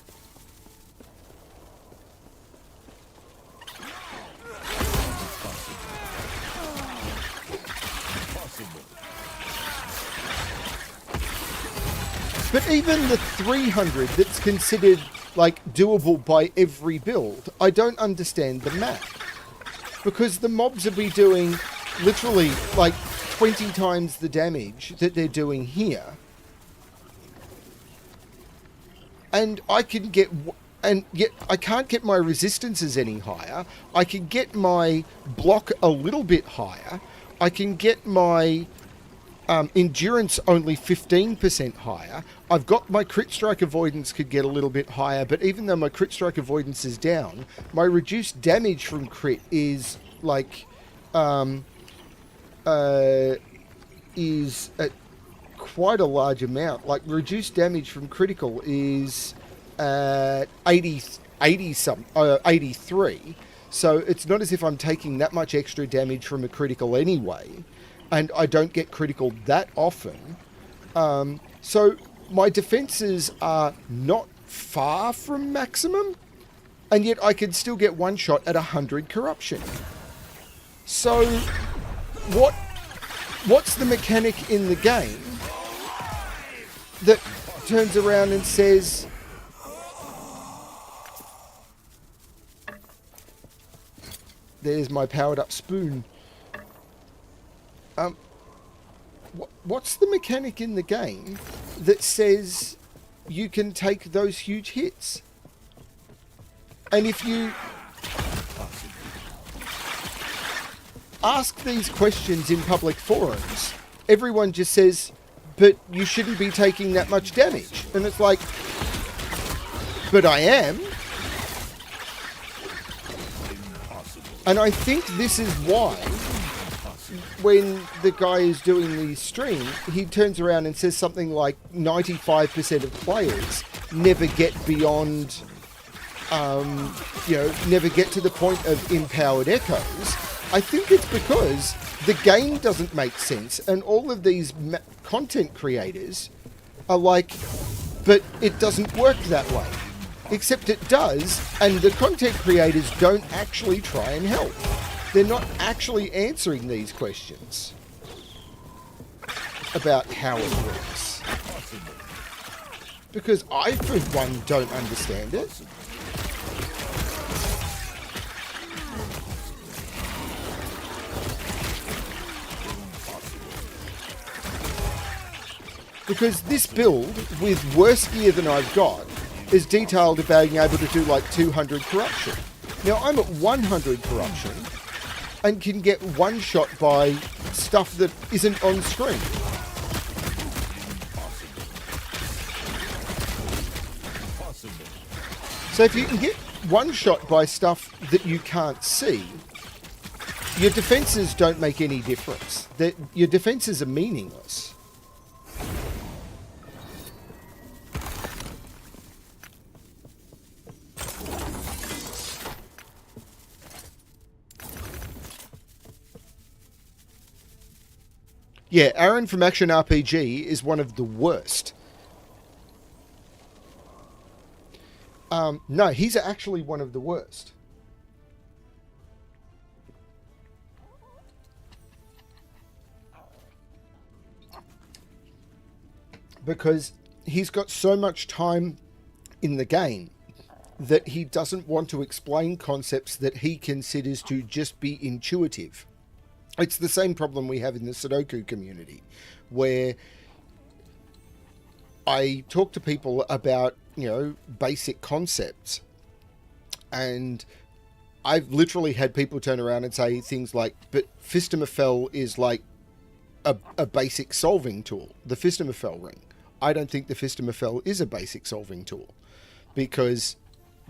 But even the 300 that's considered like doable by every build, I don't understand the math. Because the mobs will be doing literally like 20 times the damage that they're doing here. And I can get, and yet I can't get my resistances any higher. I can get my block a little bit higher. I can get my endurance only 15% higher. I've got my crit strike avoidance could get a little bit higher, but even though my crit strike avoidance is down, my reduced damage from crit is like is at quite a large amount. Like reduced damage from critical is 83. So it's not as if I'm taking that much extra damage from a critical anyway, and I don't get critical that often. So my defenses are not far from maximum, and yet I can still get one shot at 100 corruption. So what's the mechanic in the game that turns around and says, there's my powered up spoon. What's the mechanic in the game that says you can take those huge hits? And if you ask these questions in public forums, everyone just says, but you shouldn't be taking that much damage. And it's like, but I am. And I think this is why, when the guy is doing the stream, he turns around and says something like 95% of players never get beyond, never get to the point of empowered echoes. I think it's because the game doesn't make sense, and all of these content creators are like, but it doesn't work that way. Except it does, and the content creators don't actually try and help. They're not actually answering these questions about how it works. Because I, for one, don't understand it. Because this build, with worse gear than I've got, is detailed about being able to do like 200 corruption. Now I'm at 100 corruption and can get one shot by stuff that isn't on screen. So if you can get one shot by stuff that you can't see, your defenses don't make any difference. Your defenses are meaningless. Yeah, Aaron from Action RPG is one of the worst. No, he's actually one of the worst. Because he's got so much time in the game that he doesn't want to explain concepts that he considers to just be intuitive. It's the same problem we have in the Sudoku community, where I talk to people about, basic concepts, and I've literally had people turn around and say things like, but Fistemafel is like a basic solving tool, the Fistemafel ring. I don't think the Fistemafel is a basic solving tool, because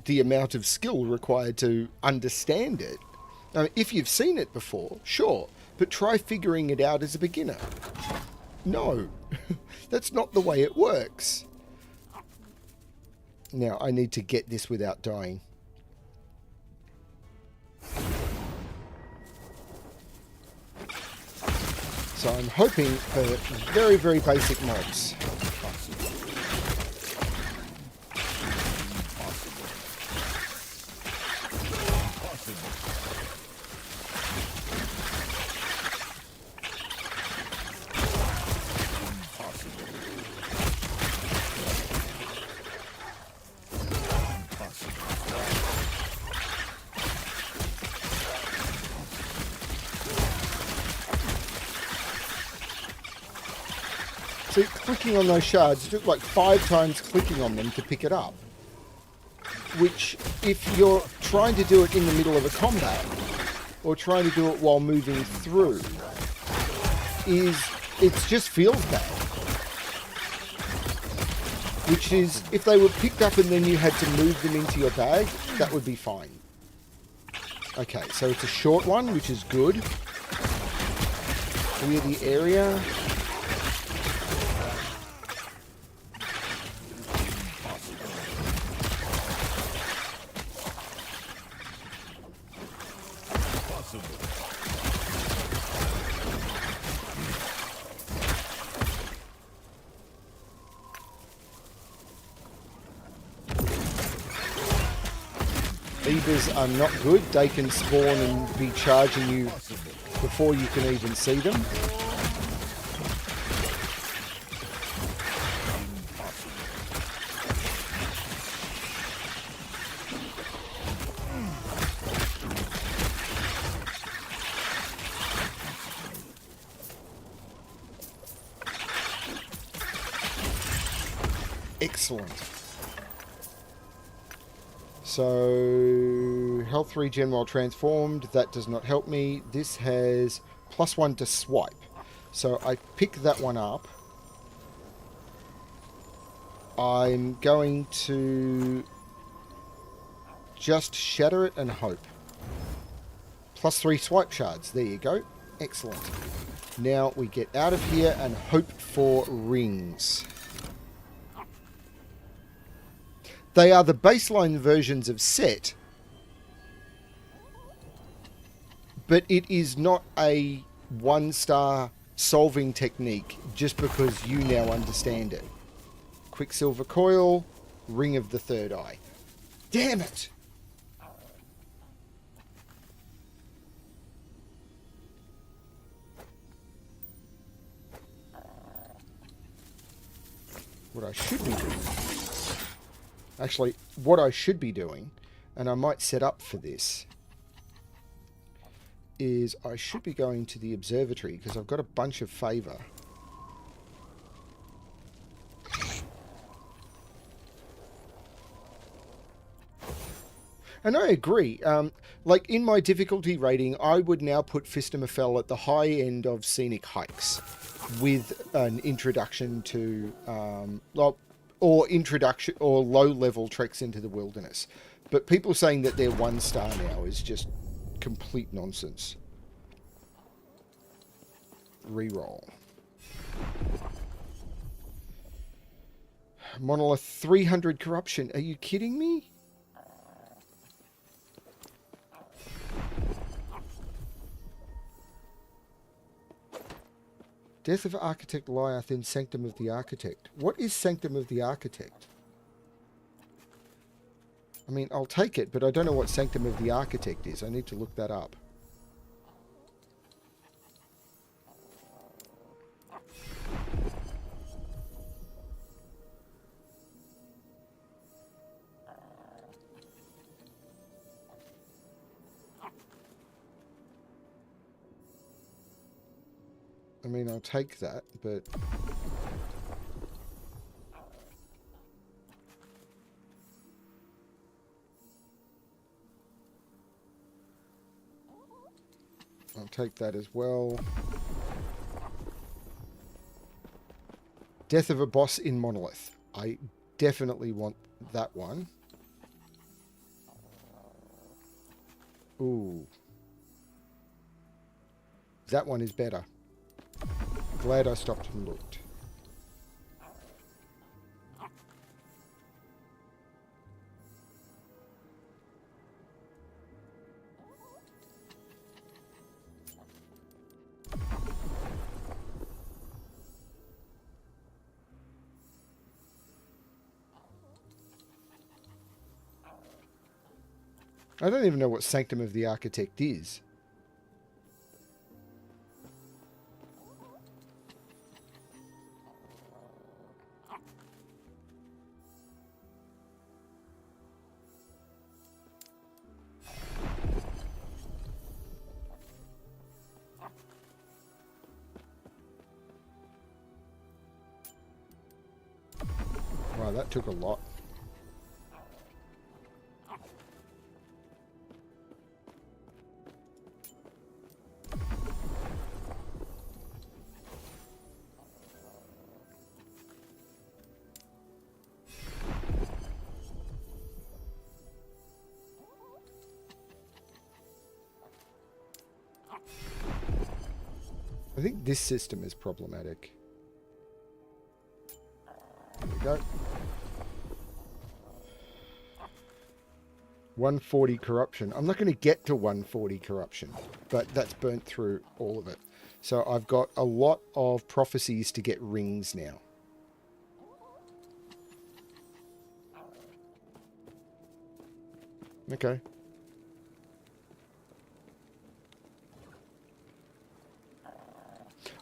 the amount of skill required to understand it. Now, if you've seen it before, sure, but try figuring it out as a beginner. No, that's not the way it works. Now, I need to get this without dying. So I'm hoping for very, very basic mobs. So clicking on those shards, it took like 5 times clicking on them to pick it up. Which, if you're trying to do it in the middle of a combat, or trying to do it while moving through, it just feels bad. Which is, if they were picked up and then you had to move them into your bag, that would be fine. Okay, so it's a short one, which is good. Clear the area. Amoebas are not good. They can spawn and be charging you before you can even see them. Excellent. So, health regen while transformed. That does not help me. This has +1 to swipe. So I pick that one up. I'm going to just shatter it and hope. +3 swipe shards. There you go. Excellent. Now we get out of here and hope for rings. They are the baseline versions of set, but it is not a 1-star solving technique just because you now understand it. Quicksilver coil, ring of the third eye. Damn it! What I should be doing... Actually, what I should be doing, and I might set up for this, is I should be going to the observatory because I've got a bunch of favour. And I agree. Like, in my difficulty rating, I would now put Fistamafel at the high end of scenic hikes with an introduction to... or introduction or low-level treks into the wilderness. But people saying that they're 1-star now is just complete nonsense. Reroll. Monolith 300 corruption. Are you kidding me? Death of Architect lieth in Sanctum of the Architect. What is Sanctum of the Architect? I mean, I'll take it, but I don't know what Sanctum of the Architect is. I need to look that up. I mean, I'll take that, but... I'll take that as well. Death of a boss in Monolith. I definitely want that one. Ooh. That one is better. Glad I stopped and looked. I don't even know what Sanctum of the Architect is. Wow, that took a lot. I think this system is problematic. There we go. 140 corruption. I'm not going to get to 140 corruption, but that's burnt through all of it. So I've got a lot of prophecies to get rings now. Okay.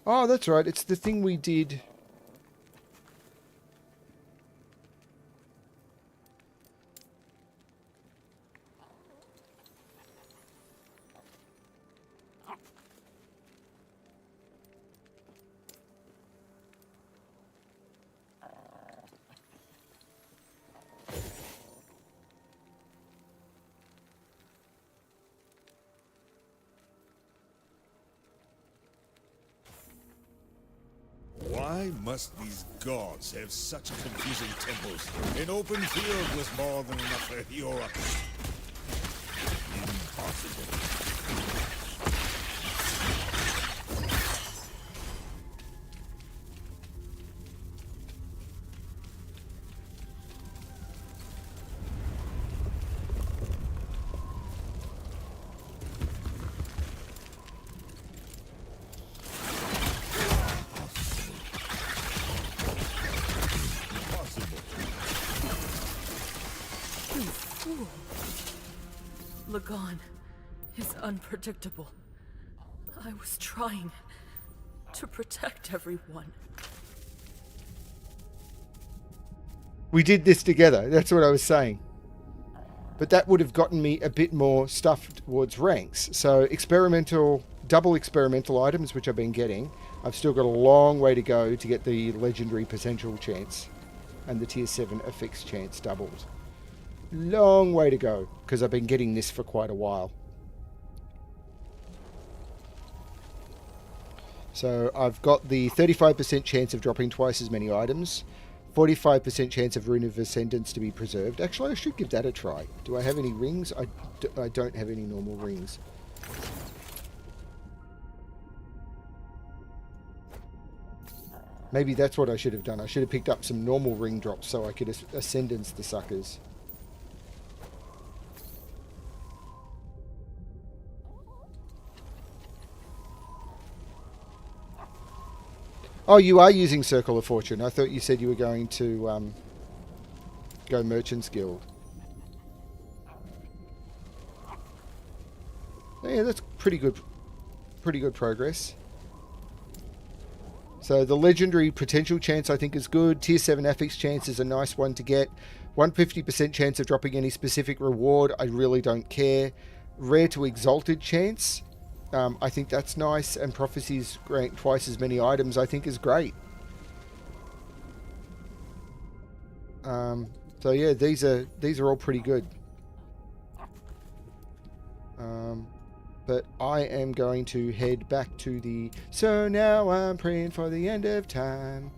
Oh, that's right. It's the thing we did. Why must these gods have such confusing temples? An open field was more than enough for Europe. Impossible. Lagon is unpredictable. I was trying to protect everyone. We did this together. That's what I was saying. But that would have gotten me a bit more stuff towards ranks. So experimental, double experimental items, which I've been getting. I've still got a long way to go to get the legendary potential chance and the tier 7 affix chance doubled. Long way to go, because I've been getting this for quite a while. So I've got the 35% chance of dropping twice as many items, 45% chance of Rune of Ascendance to be preserved. Actually, I should give that a try. Do I have any rings? I don't have any normal rings. Maybe that's what I should have done. I should have picked up some normal ring drops so I could Ascendance the suckers. Oh, you are using Circle of Fortune. I thought you said you were going to go Merchant's Guild. Yeah, that's pretty good progress. So the legendary potential chance I think is good. Tier 7 affix chance is a nice one to get. 150% chance of dropping any specific reward. I really don't care. Rare to exalted chance. I think that's nice, and Prophecies grant twice as many items I think is great. So yeah, these are all pretty good. But I am going to head back to the... So now I'm praying for the end of time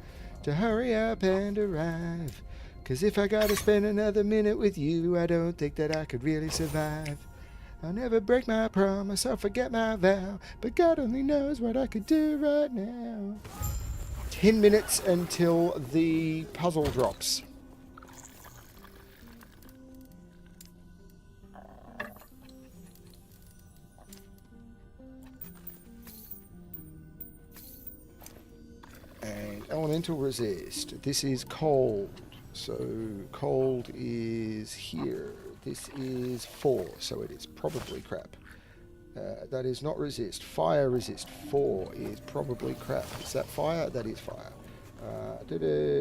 to hurry up and arrive. 'Cause if I gotta spend another minute with you, I don't think that I could really survive. I'll never break my promise, I'll forget my vow, but God only knows what I could do right now. 10 minutes until the puzzle drops. And elemental resist. This is cold. So cold is here. This is 4, so it is probably crap. That is not resist. Fire resist 4 is probably crap. Is that fire? That is fire.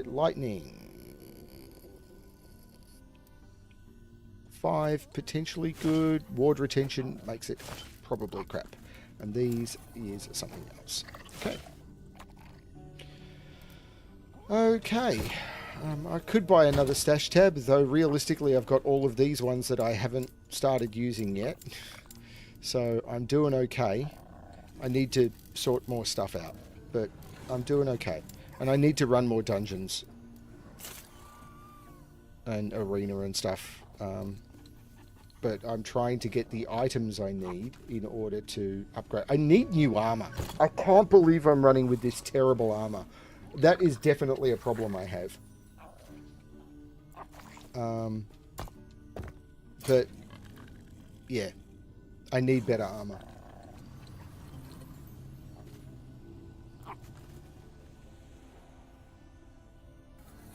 Lightning 5 potentially good. Ward retention makes it probably crap. And these is something else. Okay. Okay. I could buy another stash tab, though realistically I've got all of these ones that I haven't started using yet. So I'm doing okay. I need to sort more stuff out, but I'm doing okay. And I need to run more dungeons and arena and stuff. But I'm trying to get the items I need in order to upgrade. I need new armor. I can't believe I'm running with this terrible armor. That is definitely a problem I have. But yeah, I need better armor.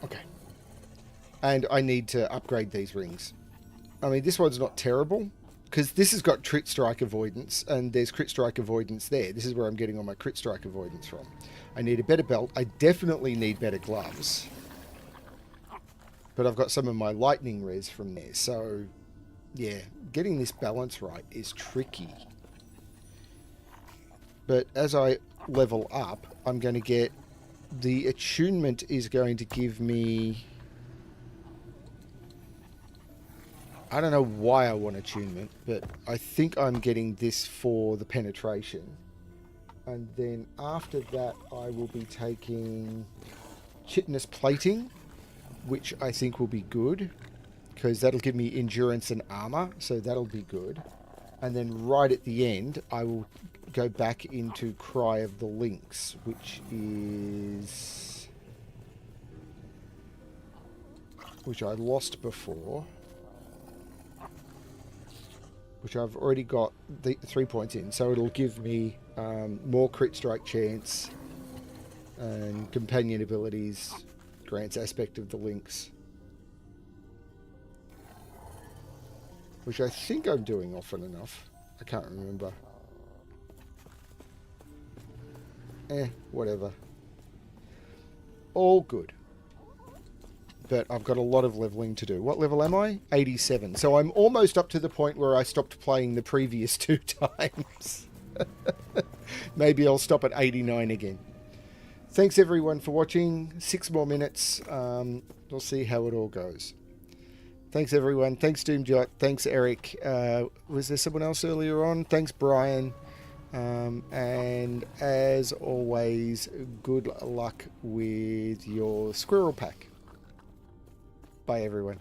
Okay. And I need to upgrade these rings. I mean, this one's not terrible. because this has got crit strike avoidance, and there's crit strike avoidance there. This is where I'm getting all my crit strike avoidance from. I need a better belt. I definitely need better gloves. But I've got some of my lightning res from there. So, yeah, getting this balance right is tricky. But as I level up, I'm going to get... The attunement is going to give me... I don't know why I want attunement, but I think I'm getting this for the penetration. And then after that, I will be taking chitinous plating, which I think will be good, because that'll give me endurance and armor, so that'll be good. And then right at the end, I will go back into Cry of the Lynx, which is... which I lost before. Which I've already got the 3 points in, so it'll give me more crit strike chance, and companion abilities grants aspect of the Lynx, which I think I'm doing often enough. I can't remember. Whatever. All good. But I've got a lot of leveling to do. What level am I? 87. So I'm almost up to the point where I stopped playing the previous 2 times. Maybe I'll stop at 89 again. Thanks everyone for watching. 6 more minutes. We'll see how it all goes. Thanks everyone. Thanks Doomjot. Thanks Eric. Was there someone else earlier on? Thanks Brian. And as always, good luck with your squirrel pack. Bye everyone.